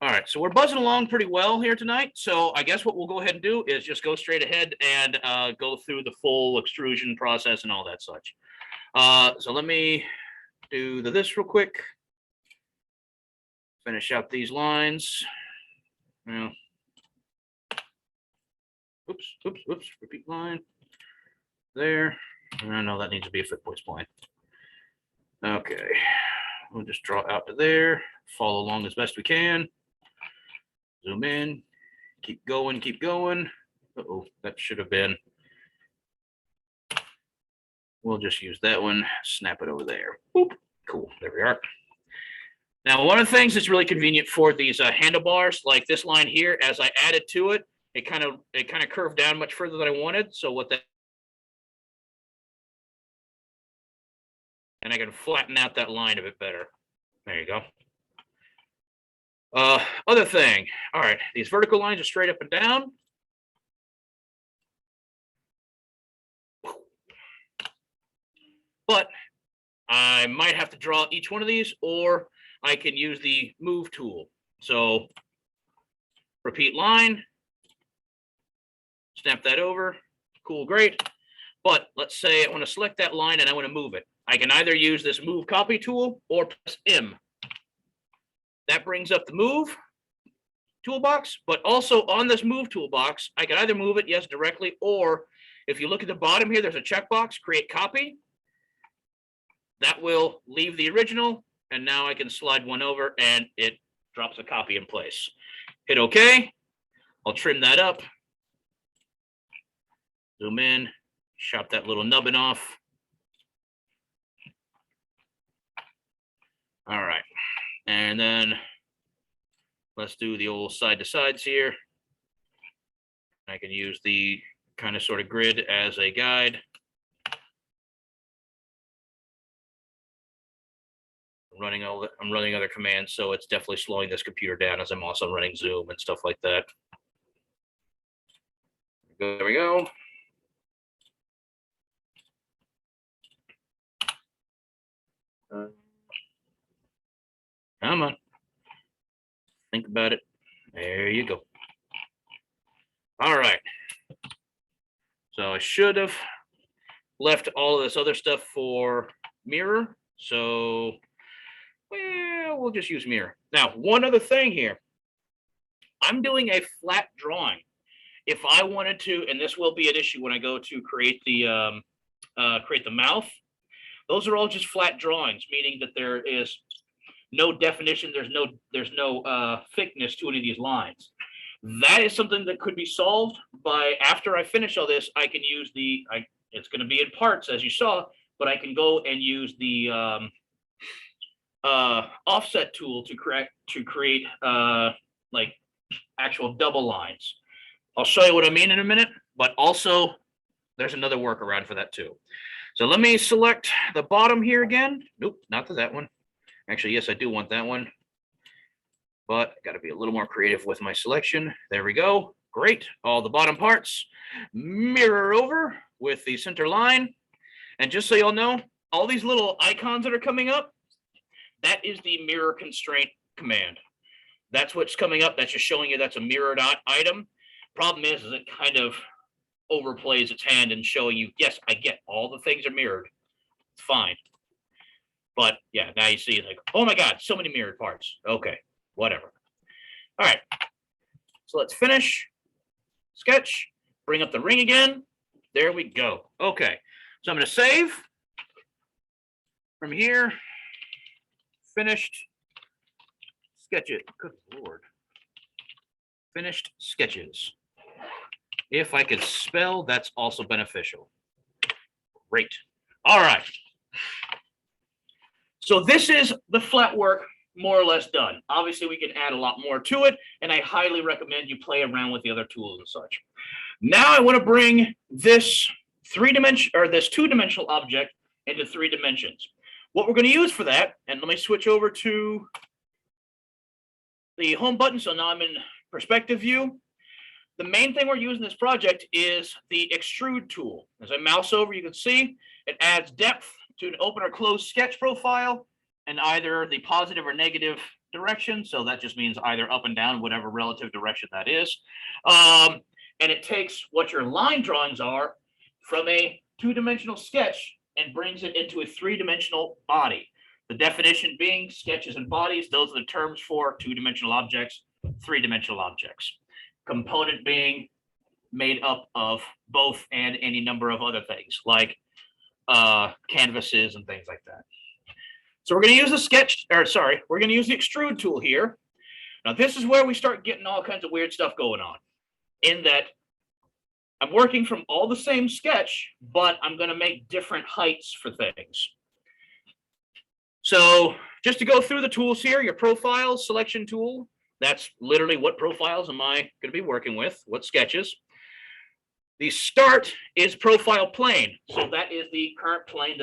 All right, so we're buzzing along pretty well here tonight. So I guess what we'll go ahead and do is just go straight ahead and go through the full extrusion process and all that such. So let me do this real quick. Finish out these lines. Well, oops, repeat line. There. No, that needs to be a fit point spline. Okay, we'll just draw out to there, follow along as best we can. Zoom in, keep going. Uh-oh, that should have been. We'll just use that one, snap it over there. Boop. Cool, there we are. Now, one of the things that's really convenient for these handlebars, like this line here, as I added to it, it kind of curved down much further than I wanted. So what that, and I can flatten out that line a bit better. There you go. Other thing, all right, these vertical lines are straight up and down. But I might have to draw each one of these, or I can use the move tool. So repeat line, snap that over, cool, great. But let's say I want to select that line and I want to move it. I can either use this move copy tool or press M. That brings up the move toolbox, but also on this move toolbox, I can either move it, yes, directly, or if you look at the bottom here, there's a checkbox, create copy. That will leave the original, and now I can slide one over and it drops a copy in place. Hit OK. I'll trim that up, Zoom in, chop that little nubbin off. All right, and then let's do the old side to sides here. I can use the kind of sort of grid as a guide. I'm running other commands, so it's definitely slowing this computer down as I'm also running Zoom and stuff like that. There we go. Come on. Think about it. There you go. All right. So I should have left all of this other stuff for mirror. So, well, we'll just use mirror. Now, one other thing here. I'm doing a flat drawing. If I wanted to, and this will be an issue when I go to create the mouth, those are all just flat drawings, meaning that there is no definition, there's no thickness to any of these lines. That is something that could be solved by, after I finish all this, I can use it's going to be in parts as you saw, but I can go and use the offset tool to create like actual double lines. I'll show you what I mean in a minute, but also there's another workaround for that too. So let me select the bottom here again. Nope, not that one. Actually, yes, I do want that one, but I got to be a little more creative with my selection. There we go. Great. All the bottom parts. Mirror over with the center line. And just so y'all know, all these little icons that are coming up, that is the mirror constraint command. That's what's coming up. That's just showing you that's a mirrored item. Problem is it kind of overplays its hand and showing you, yes, I get all the things are mirrored. It's fine. But yeah, now you see it's like, oh my God, so many mirrored parts. Okay, whatever. All right, so let's finish. Sketch, bring up the ring again. There we go. Okay, so I'm going to save from here. Finished sketches. Good Lord. Finished sketches. If I could spell, that's also beneficial. Great. All right. So this is the flat work more or less done. Obviously, we can add a lot more to it, and I highly recommend you play around with the other tools and such. Now I want to bring this two-dimensional object into 3 dimensions. What we're going to use for that, and let me switch over to the home button. So now I'm in perspective view. The main thing we're using this project is the extrude tool. As I mouse over, you can see it adds depth to an open or closed sketch profile in either the positive or negative direction. So that just means either up and down, whatever relative direction that is. And it takes what your line drawings are from a 2-dimensional sketch and brings it into a 3-dimensional body. The definition being sketches and bodies. Those are the terms for 2-dimensional objects, 3-dimensional objects. Component being made up of both and any number of other things like canvases and things like that. So we're going to use we're going to use the extrude tool here. Now this is where we start getting all kinds of weird stuff going on, in that I'm working from all the same sketch, but I'm going to make different heights for things. So just to go through the tools here, your profiles selection tool. That's literally what profiles am I going to be working with, what sketches. The start is profile plane. So that is the current plane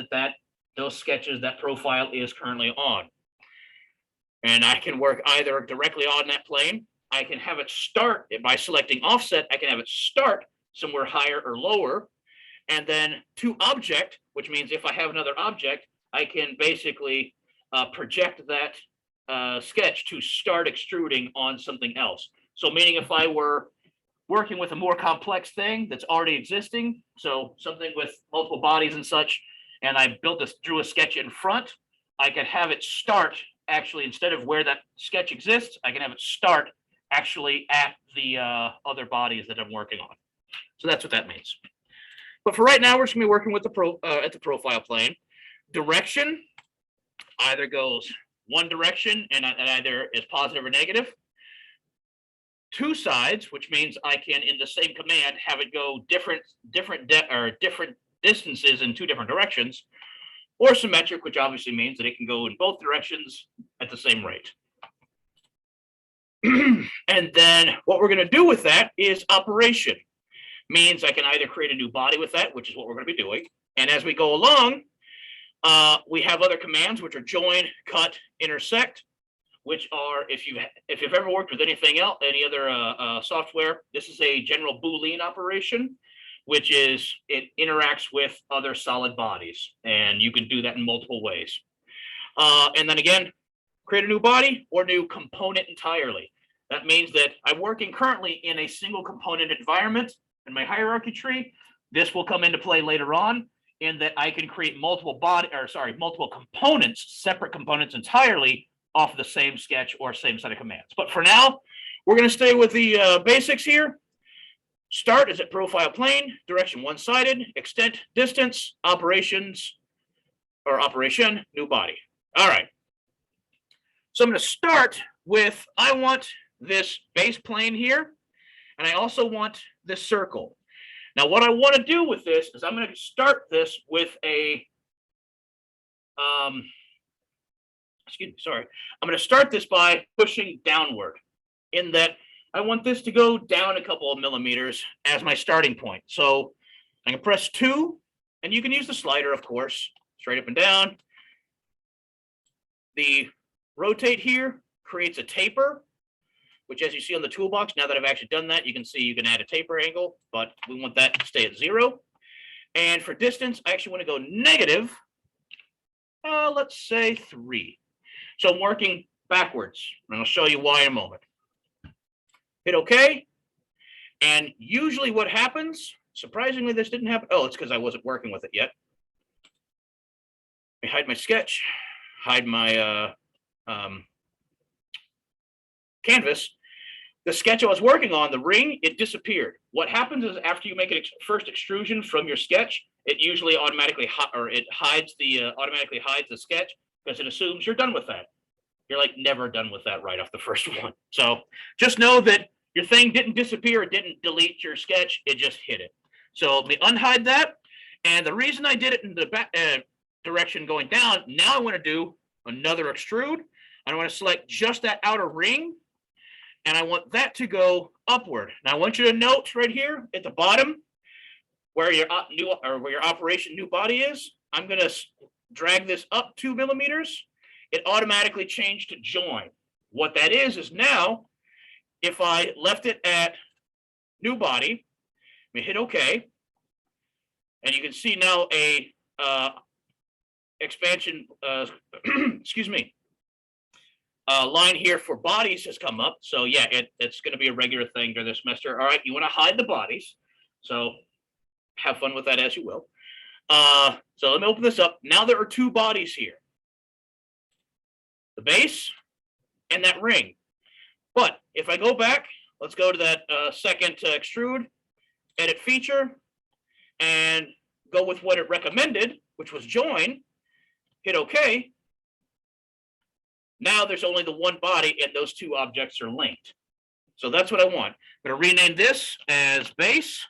those sketches, that profile is currently on. And I can work either directly on that plane. I can have it start by selecting offset. I can have it start somewhere higher or lower. And then to object, which means if I have another object, I can basically project that sketch to start extruding on something else. So meaning if I were working with a more complex thing that's already existing, so something with multiple bodies and such, and I drew a sketch in front, I can have it start actually, instead of where that sketch exists, I can have it start actually at the other bodies that I'm working on. So that's what that means. But for right now, we're just gonna be working with at the profile plane. Direction either goes one direction and either is positive or negative. two sides, which means I can, in the same command, have it go different distances in two different directions, or symmetric, which obviously means that it can go in both directions at the same rate. And then what we're going to do with that is operation. Means I can either create a new body with that, which is what we're going to be doing. And as we go along, we have other commands, which are join, cut, intersect, which are, if you've ever worked with anything else, any other software, this is a general Boolean operation, which is it interacts with other solid bodies, and you can do that in multiple ways. And then again, create a new body or new component entirely. That means that I'm working currently in a single component environment in my hierarchy tree. This will come into play later on in that I can create multiple components, separate components entirely off the same sketch or same set of commands. But for now, we're going to stay with the basics here. Start is at profile plane, direction one-sided, extent, distance, operations, or operation, new body. All right. So I'm going to start with, I want this base plane here, and I also want this circle. Now, what I want to do with this is I'm going to start this with a, I'm going to start this by pushing downward in that I want this to go down a couple of millimeters as my starting point. So I can press 2, and you can use the slider, of course, straight up and down. The rotate here creates a taper, which as you see on the toolbox, now that I've actually done that, you can see you can add a taper angle, but we want that to stay at 0. And for distance, I actually want to go negative, let's say 3. So I'm working backwards, and I'll show you why in a moment. Hit OK. And usually what happens, surprisingly, this didn't happen. Oh, it's because I wasn't working with it yet. Let me hide my sketch, hide my canvas. The sketch I was working on, the ring, it disappeared. What happens is after you make an first extrusion from your sketch, it usually automatically hides the sketch because it assumes you're done with that. You're like never done with that right off the first one. So just know that your thing didn't disappear. It didn't delete your sketch. It just hid it. So let me unhide that. And the reason I did it in the back direction going down, now I want to do another extrude. I want to select just that outer ring. And I want that to go upward. Now I want you to note right here at the bottom where your operation new body is. I'm going to drag this up 2 millimeters. It automatically changed to join. What that is now, if I left it at new body, we hit OK, and you can see now a expansion, excuse me, line here for bodies has come up. So yeah, it's going to be a regular thing during this semester. All right, you want to hide the bodies. So have fun with that as you will. So let me open this up. Now there are 2 bodies here. The base and that ring. But if I go back, let's go to that second extrude, edit feature, and go with what it recommended, which was join, hit OK. Now there's only the one body and those 2 objects are linked. So that's what I want. I'm going to rename this as base.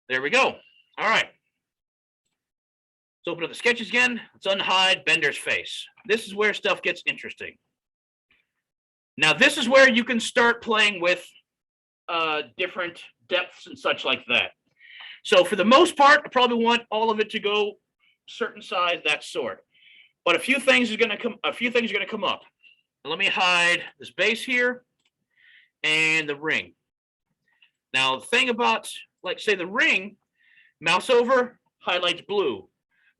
There we go. All right. Let's open up the sketches again. Let's unhide Bender's face. This is where stuff gets interesting. Now this is where you can start playing with different depths and such like that. So for the most part, I probably want all of it to go certain size, that sort. But a few things are going to come up. Now, let me hide this base here and the ring. Now the thing about, like say the ring, mouse over, highlights blue.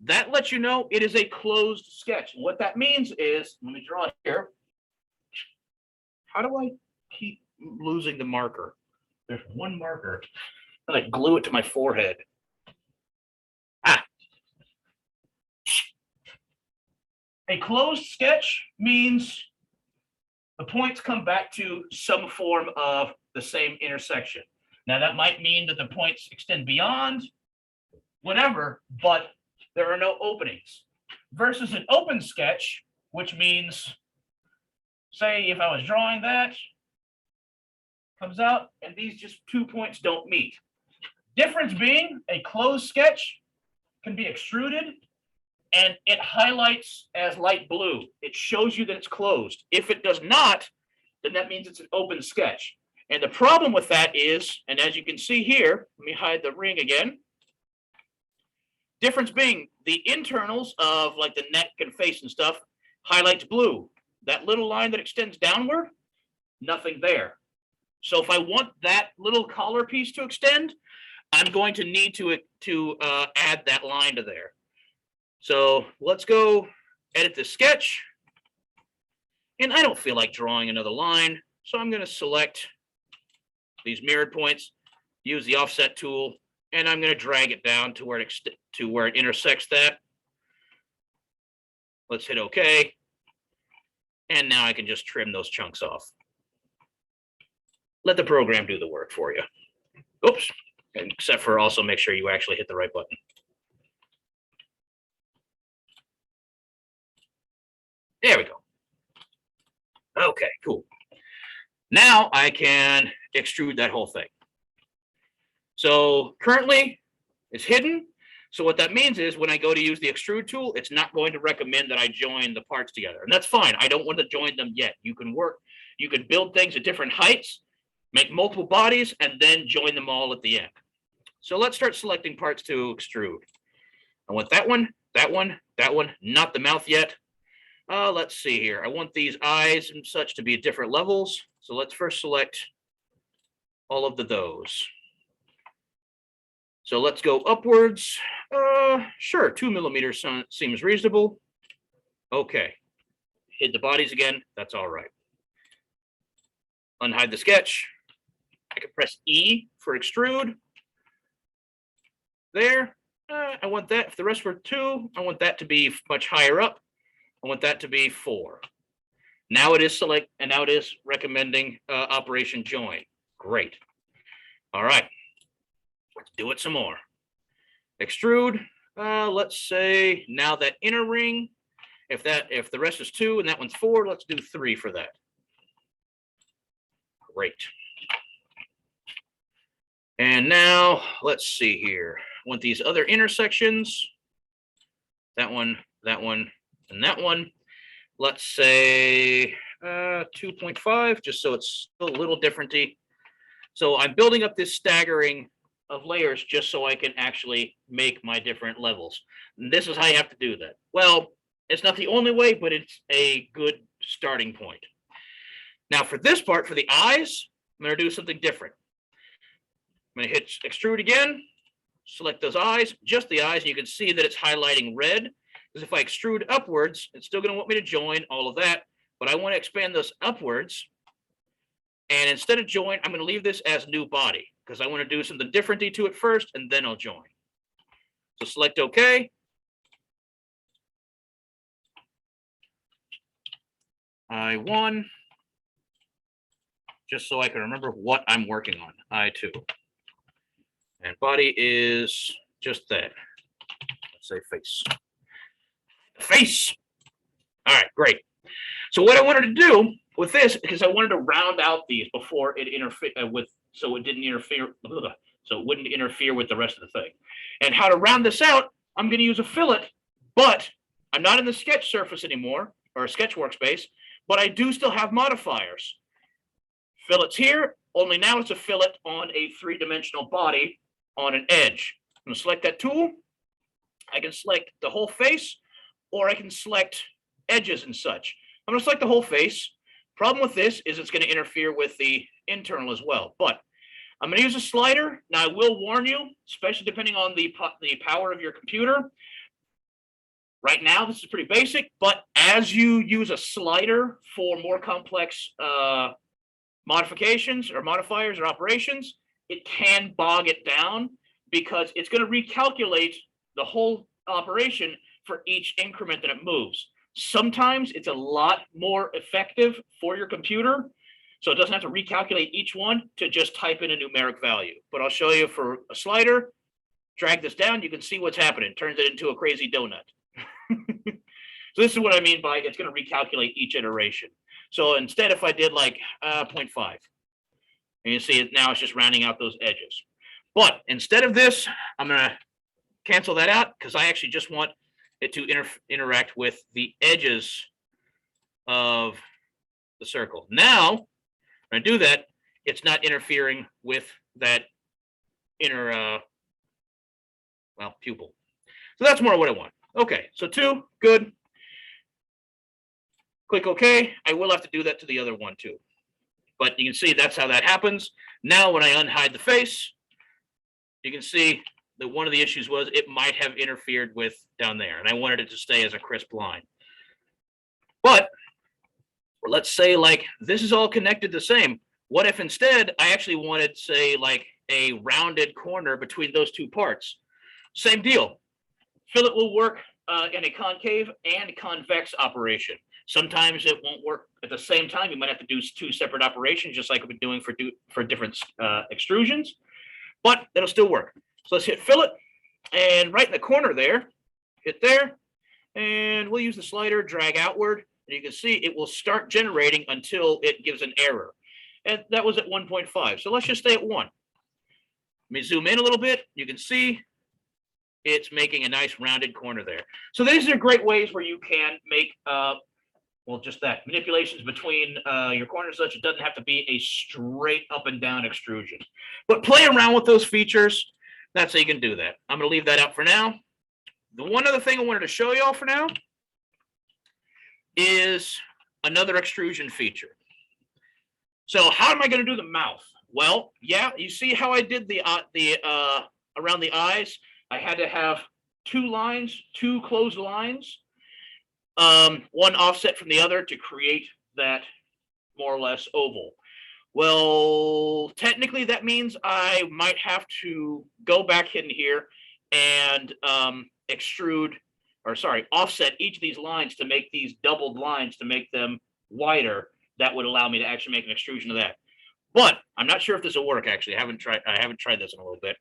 That lets you know it is a closed sketch. What that means is, let me draw it here. How do I keep losing the marker? There's one marker, and I glue it to my forehead. A closed sketch means the points come back to some form of the same intersection. Now that might mean that the points extend beyond whatever, but there are no openings. Versus an open sketch, which means, say if I was drawing that, comes out, and these just 2 points don't meet. Difference being a closed sketch can be extruded and it highlights as light blue. It shows you that it's closed. If it does not, then that means it's an open sketch. And the problem with that is, and as you can see here, let me hide the ring again. Difference being the internals of like the neck and face and stuff highlights blue. That little line that extends downward, nothing there. So if I want that little collar piece to extend, I'm going to need to add that line to there. So let's go edit this sketch. And I don't feel like drawing another line, so I'm going to select these mirrored points, use the offset tool, and I'm going to drag it down to where it intersects that. Let's hit OK. And now I can just trim those chunks off. Let the program do the work for you. Oops. Except for also make sure you actually hit the right button. There we go. Okay, cool. Now I can extrude that whole thing. So currently it's hidden. So what that means is when I go to use the extrude tool, it's not going to recommend that I join the parts together. And that's fine. I don't want to join them yet. You can build things at different heights, make multiple bodies, and then join them all at the end. So let's start selecting parts to extrude. I want that one, that one, that one, not the mouth yet. Let's see here. I want these eyes and such to be at different levels. So let's first select all of those. So let's go upwards. Sure, 2 millimeters seems reasonable. Okay. Hit the bodies again. That's all right. Unhide the sketch. I can press E for extrude. There. I want that. If the rest were 2, I want that to be much higher up. I want that to be 4. Now it is recommending operation join. Great. All right. Let's do it some more. Extrude. Let's say now that inner ring, if the rest is 2 and that one's 4, let's do 3 for that. Great. And now let's see here. I want these other intersections. That one, and that one. Let's say 2.5, just so it's a little differenty. So I'm building up this staggering of layers just so I can actually make my different levels. And this is how you have to do that. Well, it's not the only way, but it's a good starting point. Now for this part, for the eyes, I'm going to do something different. I'm going to hit extrude again, select those eyes, just the eyes, and you can see that it's highlighting red. Because if I extrude upwards, it's still going to want me to join all of that, but I want to expand those upwards. And instead of join, I'm going to leave this as new body because I want to do something different to it first, and then I'll join. So select OK. I1, just so I can remember what I'm working on. I2. And body is just that. Let's say face. Face. All right, great. So what I wanted to do with this, because I wanted to round out these before it interfered with, so it didn't interfere, so it wouldn't interfere with the rest of the thing. And how to round this out, I'm going to use a fillet, but I'm not in the sketch surface anymore, or a sketch workspace, but I do still have modifiers. Fillets here, only now it's a fillet on a 3-dimensional body on an edge. I'm going to select that tool. I can select the whole face, or I can select edges and such. I'm going to select the whole face. Problem with this is it's going to interfere with the internal as well. But I'm going to use a slider. Now, I will warn you, especially depending on the power of your computer. Right now, this is pretty basic, but as you use a slider for more complex modifications or modifiers or operations, it can bog it down because it's going to recalculate the whole operation for each increment that it moves. Sometimes it's a lot more effective for your computer, so it doesn't have to recalculate each one to just type in a numeric value. But I'll show you for a slider. Drag this down, you can see what's happening. Turns it into a crazy donut. So this is what I mean by it's going to recalculate each iteration. So instead, if I did like 0.5, And you see it now, it's just rounding out those edges. But instead of this, I'm going to cancel that out because I actually just want it to interact with the edges of the circle. Now, when I do that, it's not interfering with that inner, pupil. So that's more what I want. Okay, so 2, good. Click OK. I will have to do that to the other one too. But you can see that's how that happens. Now, when I unhide the face, you can see that one of the issues was it might have interfered with down there, and I wanted it to stay as a crisp line. But let's say like this is all connected the same. What if instead I actually wanted, say, like a rounded corner between those two parts? Same deal. Fillet will work in a concave and convex operation. Sometimes it won't work at the same time. You might have to do 2 separate operations, just like we've been doing for different extrusions, but it'll still work. So let's hit fillet, and right in the corner there, hit there, and we'll use the slider, drag outward, and you can see it will start generating until it gives an error. And that was at 1.5. So let's just stay at 1. Let me zoom in a little bit. You can see it's making a nice rounded corner there. So these are great ways where you can make just that manipulations between your corners, such it doesn't have to be a straight up and down extrusion. But play around with those features. That's how you can do that. I'm going to leave that out for now. The one other thing I wanted to show you all for now is another extrusion feature. So how am I going to do the mouth? Well, yeah, you see how I did the around the eyes? I had to have 2 lines, 2 closed lines, one offset from the other to create that more or less oval. Well, technically that means I might have to go back in here and offset each of these lines to make these doubled lines to make them wider. That would allow me to actually make an extrusion of that. But I'm not sure if this will work, actually. I haven't tried this in a little bit.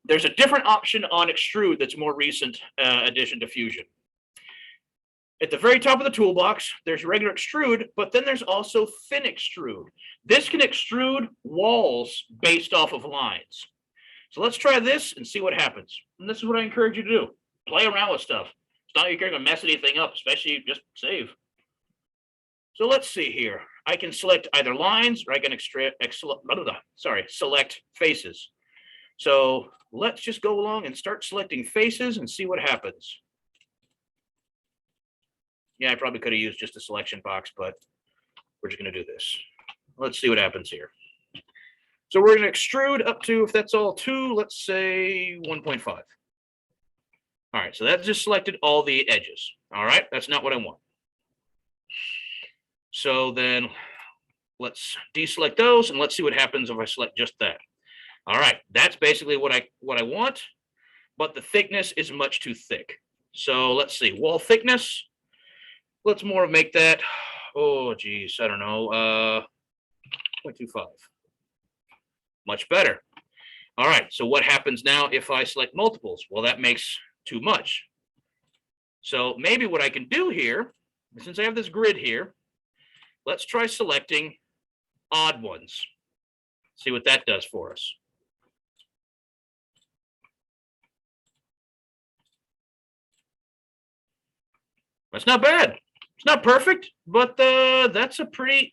There's a different option on Extrude that's more recent addition to Fusion. At the very top of the toolbox, there's regular extrude, but then there's also thin extrude. This can extrude walls based off of lines. So let's try this and see what happens. And this is what I encourage you to do. Play around with stuff. It's not like you're going to mess anything up, especially just save. So let's see here. I can select either lines or I can select faces. So let's just go along and start selecting faces and see what happens. Yeah, I probably could have used just a selection box, but we're just going to do this. Let's see what happens here. So we're going to extrude up to, if that's all 2, let's say 1.5. All right, so that just selected all the edges. All right, that's not what I want. So then let's deselect those and let's see what happens if I select just that. All right, that's basically what I want, but the thickness is much too thick. So let's see, wall thickness. Let's more make that, oh geez, I don't know, 0.25. Much better. All right, so what happens now if I select multiples? Well, that makes too much. So maybe what I can do here, since I have this grid here, let's try selecting odd ones. See what that does for us. That's not bad. It's not perfect, but that's a pretty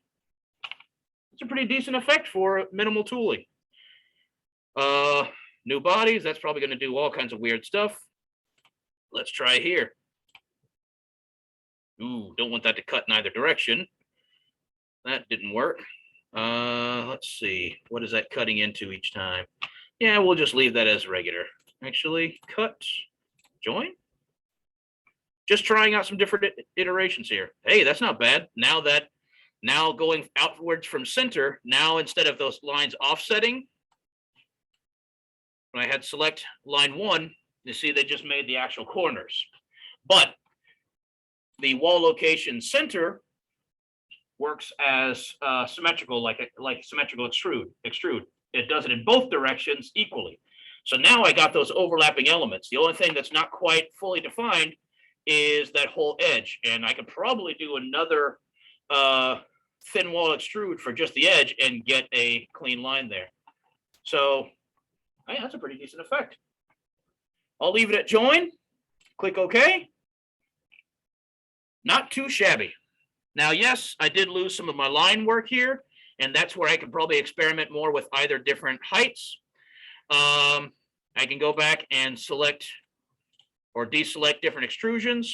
decent effect for minimal tooling. New bodies, that's probably going to do all kinds of weird stuff. Let's try here. Ooh, don't want that to cut in either direction. That didn't work. Let's see. What is that cutting into each time? Yeah, we'll just leave that as regular. Actually, cut, join. Just trying out some different iterations here. Hey, that's not bad. Now going outwards from center, now instead of those lines offsetting, when I had select line 1, you see they just made the actual corners. But the wall location center works as symmetrical, like symmetrical extrude. It does it in both directions equally. So now I got those overlapping elements. The only thing that's not quite fully defined is that whole edge, and I could probably do another thin wall extrude for just the edge and get a clean line there. So hey, that's a pretty decent effect. I'll leave it at join, click OK. Not too shabby. Now, yes, I did lose some of my line work here, and that's where I could probably experiment more with either different heights. I can go back and select or deselect different extrusions,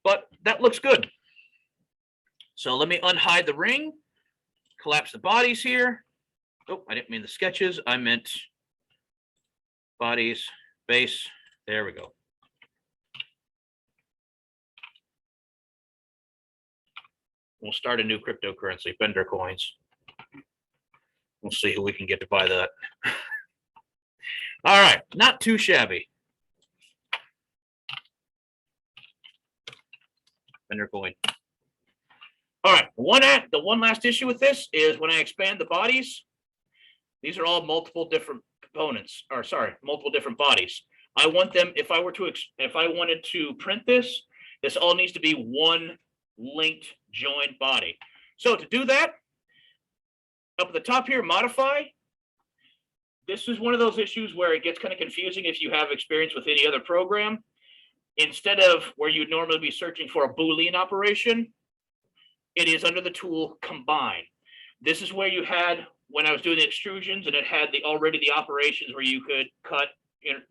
but that looks good. So let me unhide the ring, collapse the bodies here. Oh, I didn't mean the sketches. I meant bodies, base. There we go. We'll start a new cryptocurrency, Bender coins. We'll see who we can get to buy that. All right, not too shabby. Bender coin. All right, the one last issue with this is when I expand the bodies, these are all multiple different components, or sorry, multiple different bodies. I want them, if I wanted to print this, this all needs to be one linked joined body. So to do that, up at the top here, modify. This is one of those issues where it gets kind of confusing if you have experience with any other program. Instead of where you'd normally be searching for a Boolean operation, it is under the tool combine. This is where you had, when I was doing the extrusions, and it had already the operations where you could cut,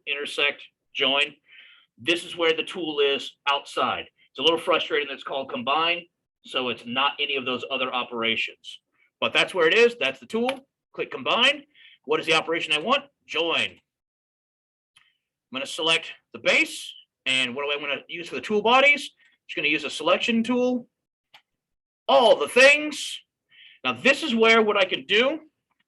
intersect, join. This is where the tool is outside. It's a little frustrating that it's called combine, so it's not any of those other operations. But that's where it is. That's the tool. Click combine. What is the operation I want? Join. I'm going to select the base. And what do I want to use for the tool bodies? Just going to use a selection tool. All the things. Now, this is where what I can do,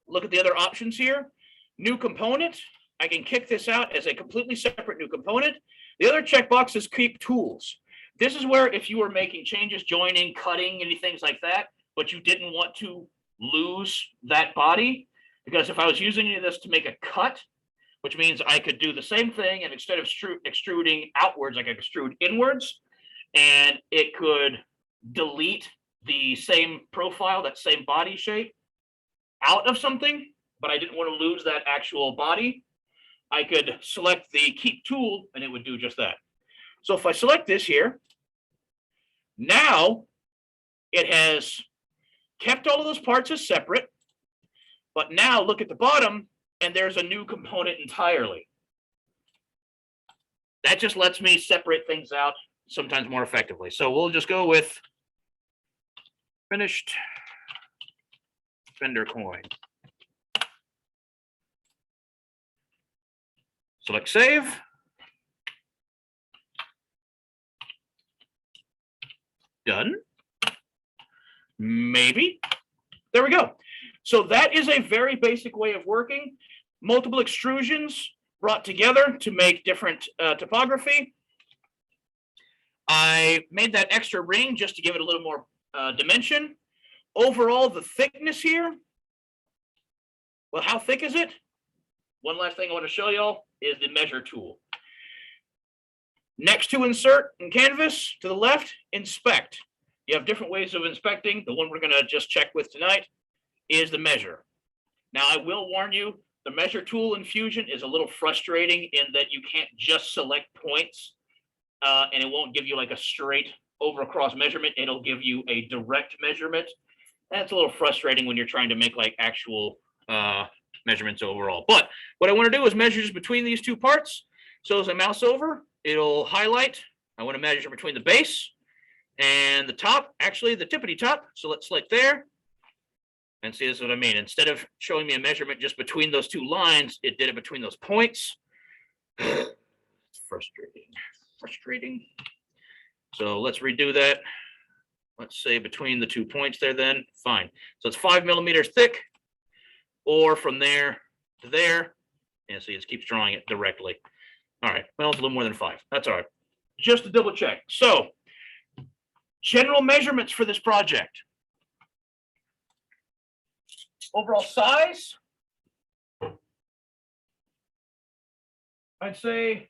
look at the other options here. New component. I can kick this out as a completely separate new component. The other checkbox is keep tools. This is where if you were making changes, joining, cutting, any things like that, but you didn't want to lose that body, because if I was using this to make a cut, which means I could do the same thing, and instead of extruding outwards, I could extrude inwards, and it could delete the same profile, that same body shape out of something, but I didn't want to lose that actual body. I could select the keep tool and it would do just that. So if I select this here, now it has kept all of those parts as separate, but now look at the bottom and there's a new component entirely. That just lets me separate things out sometimes more effectively. So we'll just go with finished Bender coin. Select save. Done. Maybe. There we go. So that is a very basic way of working. Multiple extrusions brought together to make different topography. I made that extra ring just to give it a little more dimension. Overall, the thickness here, well, how thick is it? One last thing I want to show y'all is the measure tool. Next to insert in Canvas, to the left, inspect. You have different ways of inspecting. The one we're going to just check with tonight is the measure. Now, I will warn you, the measure tool in Fusion is a little frustrating in that you can't just select points and it won't give you like a straight over across measurement. It'll give you a direct measurement. That's a little frustrating when you're trying to make like actual measurements overall. But what I want to do is measure just between these two parts. So as I mouse over, it'll highlight. I want to measure between the base and the top, actually the tippity top. So let's select there. And see, this is what I mean. Instead of showing me a measurement just between those two lines, it did it between those points. It's frustrating. So let's redo that. Let's say between the 2 points there then, fine. So it's 5 millimeters thick, or from there to there. And see, it keeps drawing it directly. All right, well, it's a little more than 5. That's all right. Just to double check. So general measurements for this project. Overall size, I'd say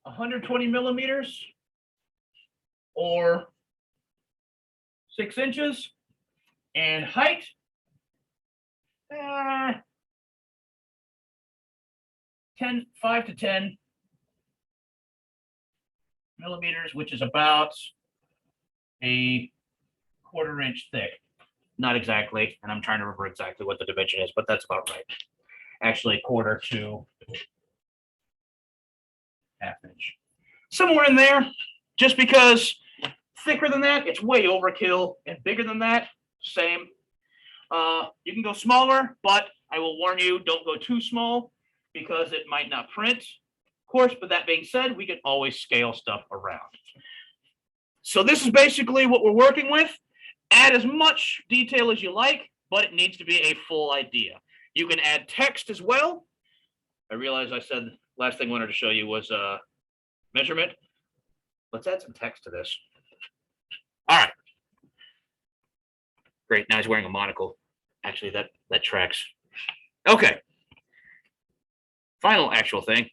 120 millimeters or 6 inches. And height, 5 to 10 millimeters, which is about a 1/4 inch thick. Not exactly, and I'm trying to remember exactly what the dimension is, but that's about right. Actually, 1/4 to 1/2 inch. Somewhere in there, just because thicker than that, it's way overkill, and bigger than that, same. You can go smaller, but I will warn you, don't go too small because it might not print. Of course, but that being said, we can always scale stuff around. So this is basically what we're working with. Add as much detail as you like, but it needs to be a full idea. You can add text as well. I realize I said last thing I wanted to show you was measurement. Let's add some text to this. All right. Great. Now he's wearing a monocle. Actually, that tracks. Okay. Final actual thing.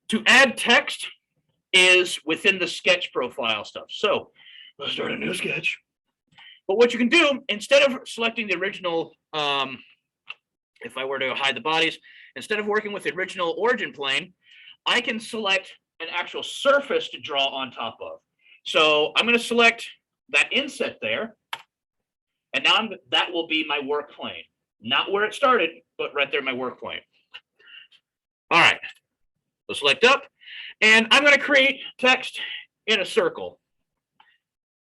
To add text is within the sketch profile stuff. So let's start a new sketch. But what you can do, instead of selecting the original, if I were to hide the bodies, instead of working with the original origin plane, I can select an actual surface to draw on top of. So I'm going to select that inset there. And now that will be my work plane. Not where it started, but right there in my work plane. All right. So select up. And I'm going to create text in a circle.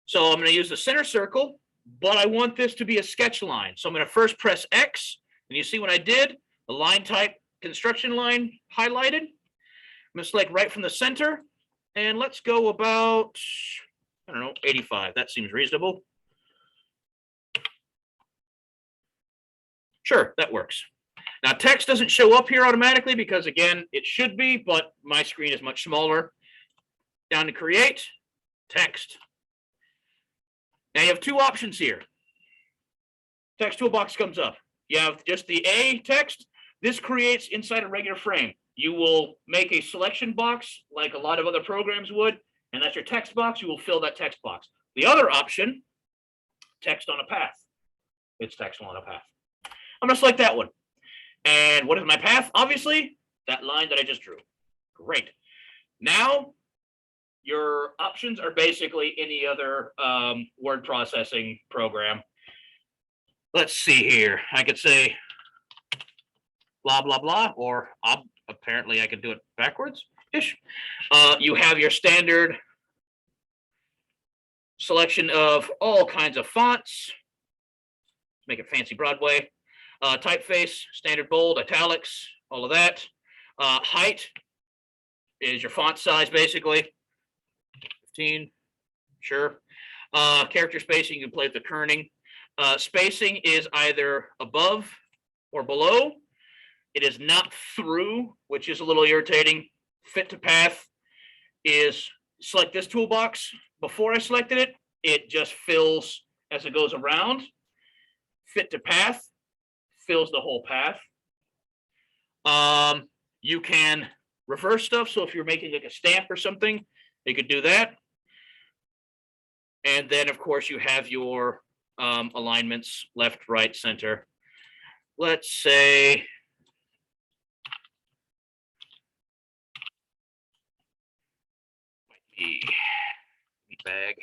So I'm going to use the center circle, but I want this to be a sketch line. So I'm going to first press X. And you see what I did? The line type construction line highlighted. I'm going to select right from the center. And let's go about, I don't know, 85. That seems reasonable. Sure, that works. Now, text doesn't show up here automatically because, again, it should be, but my screen is much smaller. Down to create, text. Now, you have two options here. Text toolbox comes up. You have just the A text. This creates inside a regular frame. You will make a selection box like a lot of other programs would, and that's your text box. You will fill that text box. The other option, text on a path. It's text on a path. I'm going to select that one. And what is my path? Obviously, that line that I just drew. Great. Now, your options are basically any other word processing program. Let's see here. I could say blah, blah, blah, or apparently I could do it backwards-ish. You have your standard selection of all kinds of fonts. Make it fancy Broadway. Typeface, standard bold, italics, all of that. Height is your font size, basically. 15, sure. Character spacing, you can play with the kerning. Spacing is either above or below. It is not through, which is a little irritating. Fit to path is select this toolbox. Before I selected it, it just fills as it goes around. Fit to path fills the whole path. You can reverse stuff. So if you're making like a stamp or something, you could do that. And then, of course, you have your alignments, left, right, center. Let's say meat bag.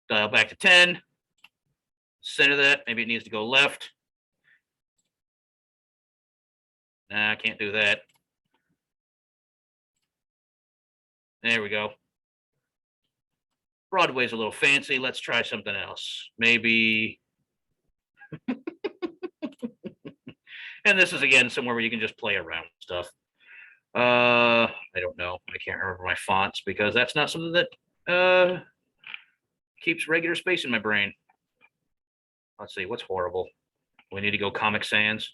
Dial back to 10. Center that. Maybe it needs to go left. Nah, I can't do that. There we go. Broadway's a little fancy. Let's try something else. Maybe. And this is, again, somewhere where you can just play around with stuff. I don't know. I can't remember my fonts because that's not something that keeps regular space in my brain. Let's see, what's horrible? We need to go Comic Sans.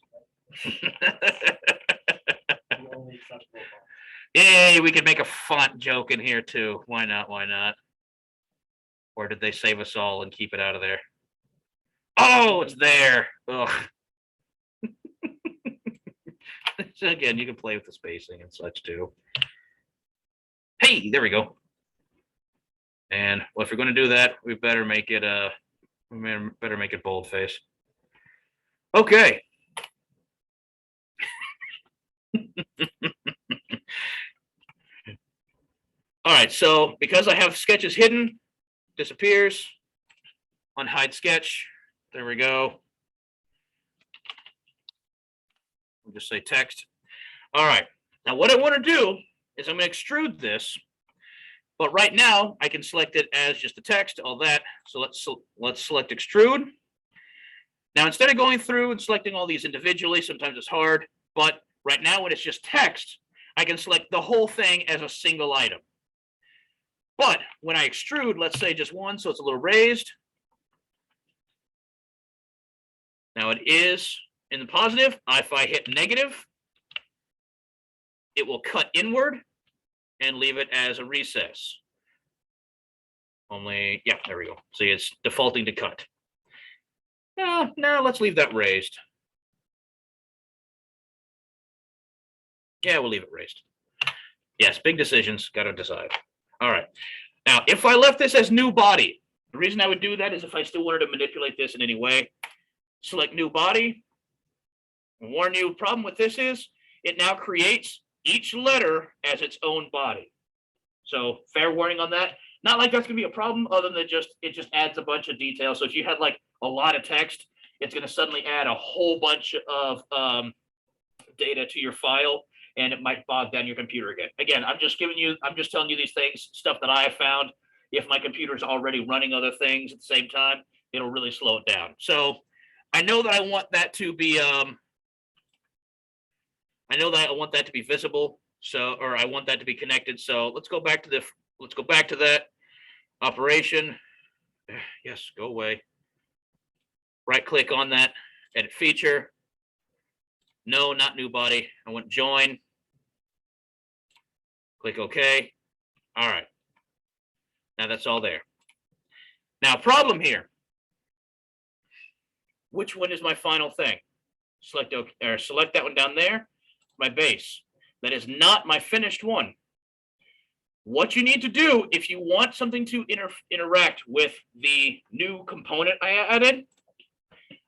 Yay, we could make a font joke in here too. Why not? Why not? Or did they save us all and keep it out of there? Oh, it's there. Ugh. So again, you can play with the spacing and such too. Hey, there we go. And well, if we're going to do that, we better make it boldface. Okay. All right, so because I have sketches hidden, disappears, unhide sketch. There we go. We'll just say text. All right, now what I want to do is I'm going to extrude this, but right now I can select it as just the text, all that. So let's select extrude. Now, instead of going through and selecting all these individually, sometimes it's hard, but right now when it's just text, I can select the whole thing as a single item. But when I extrude, let's say just one, so it's a little raised. Now it is in the positive. If I hit negative, it will cut inward and leave it as a recess. Only, yeah, there we go. See, it's defaulting to cut. No, let's leave that raised. Yeah, we'll leave it raised. Yes, big decisions, got to decide. All right. Now, if I left this as new body, the reason I would do that is if I still wanted to manipulate this in any way, select new body. Warn you, problem with this is it now creates each letter as its own body. So fair warning on that. Not like that's going to be a problem other than it just adds a bunch of detail. So if you had like a lot of text, it's going to suddenly add a whole bunch of data to your file, and it might bog down your computer again. Again, I'm just telling you these things, stuff that I have found. If my computer is already running other things at the same time, it'll really slow it down. So I know that I want that to be visible. So, or I want that to be connected. So let's go back to that operation. Yes, go away. Right click on that, edit feature. No, not new body. I want join. Click OK. All right. Now that's all there. Now, problem here. Which one is my final thing? Select that one down there, my base. That is not my finished one. What you need to do if you want something to interact with the new component I added,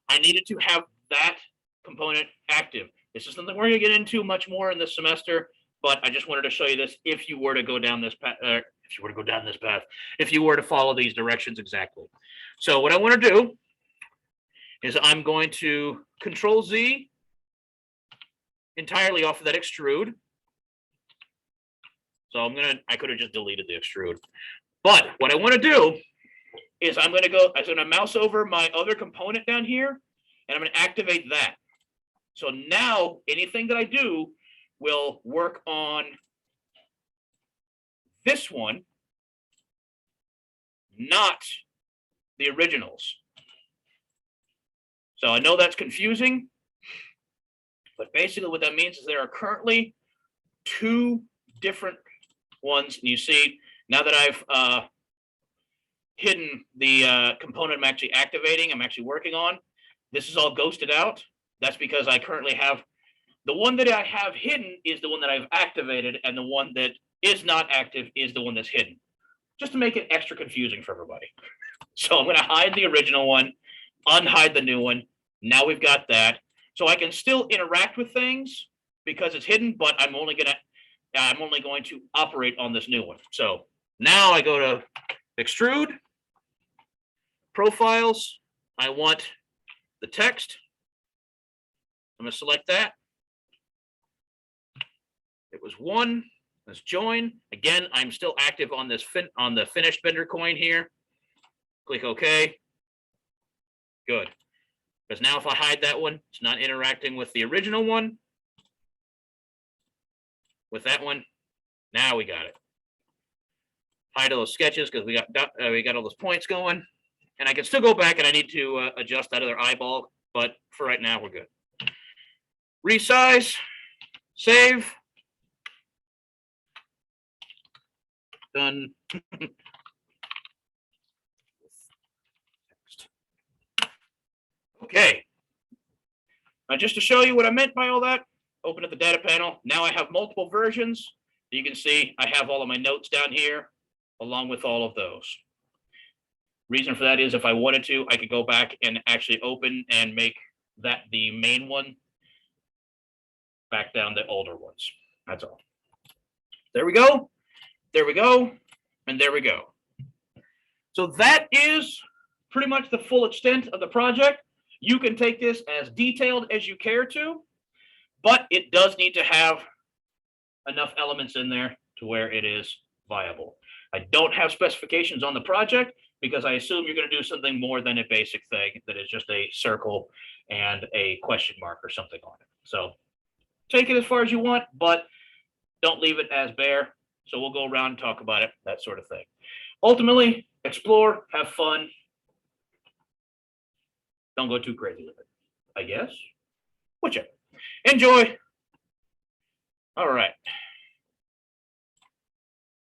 I needed to have that component active. This is something we're going to get into much more in this semester, but I just wanted to show you this if you were to go down this path, if you were to follow these directions exactly. So what I want to do is I'm going to Control Z entirely off of that extrude. So I could have just deleted the extrude. But what I want to do is I'm going to mouse over my other component down here, and I'm going to activate that. So now anything that I do will work on this one, not the originals. So I know that's confusing, but basically what that means is there are currently two different ones. And you see, now that I've hidden the component I'm actually activating, I'm actually working on, this is all ghosted out. That's because I currently have the one that I have hidden is the one that I've activated, and the one that is not active is the one that's hidden, just to make it extra confusing for everybody. So I'm going to hide the original one, unhide the new one. Now we've got that. So I can still interact with things because it's hidden, but I'm only going to operate on this new one. So now I go to extrude, profiles. I want the text. I'm going to select that. It was one. Let's join. Again, I'm still active on this on the finished vendor coin here. Click OK. Good. Because now if I hide that one, it's not interacting with the original one. With that one, now we got it. Hide all those sketches because we got all those points going. And I can still go back and I need to adjust that other eyeball, but for right now we're good. Resize, save. Done. Okay. Now just to show you what I meant by all that, open up the data panel. Now I have multiple versions. You can see I have all of my notes down here. along with all of those. Reason for that is if I wanted to, I could go back and actually open and make that the main one, back down the older ones. That's all. There we go. There we go. And there we go. So that is pretty much the full extent of the project. You can take this as detailed as you care to, but it does need to have enough elements in there to where it is viable. I don't have specifications on the project because I assume you're going to do something more than a basic thing that is just a circle and a question mark or something on it. So take it as far as you want, but don't leave it as bare. So we'll go around and talk about it, that sort of thing. Ultimately, explore, have fun. Don't go too crazy with it, I guess. Whichever. Enjoy. All right.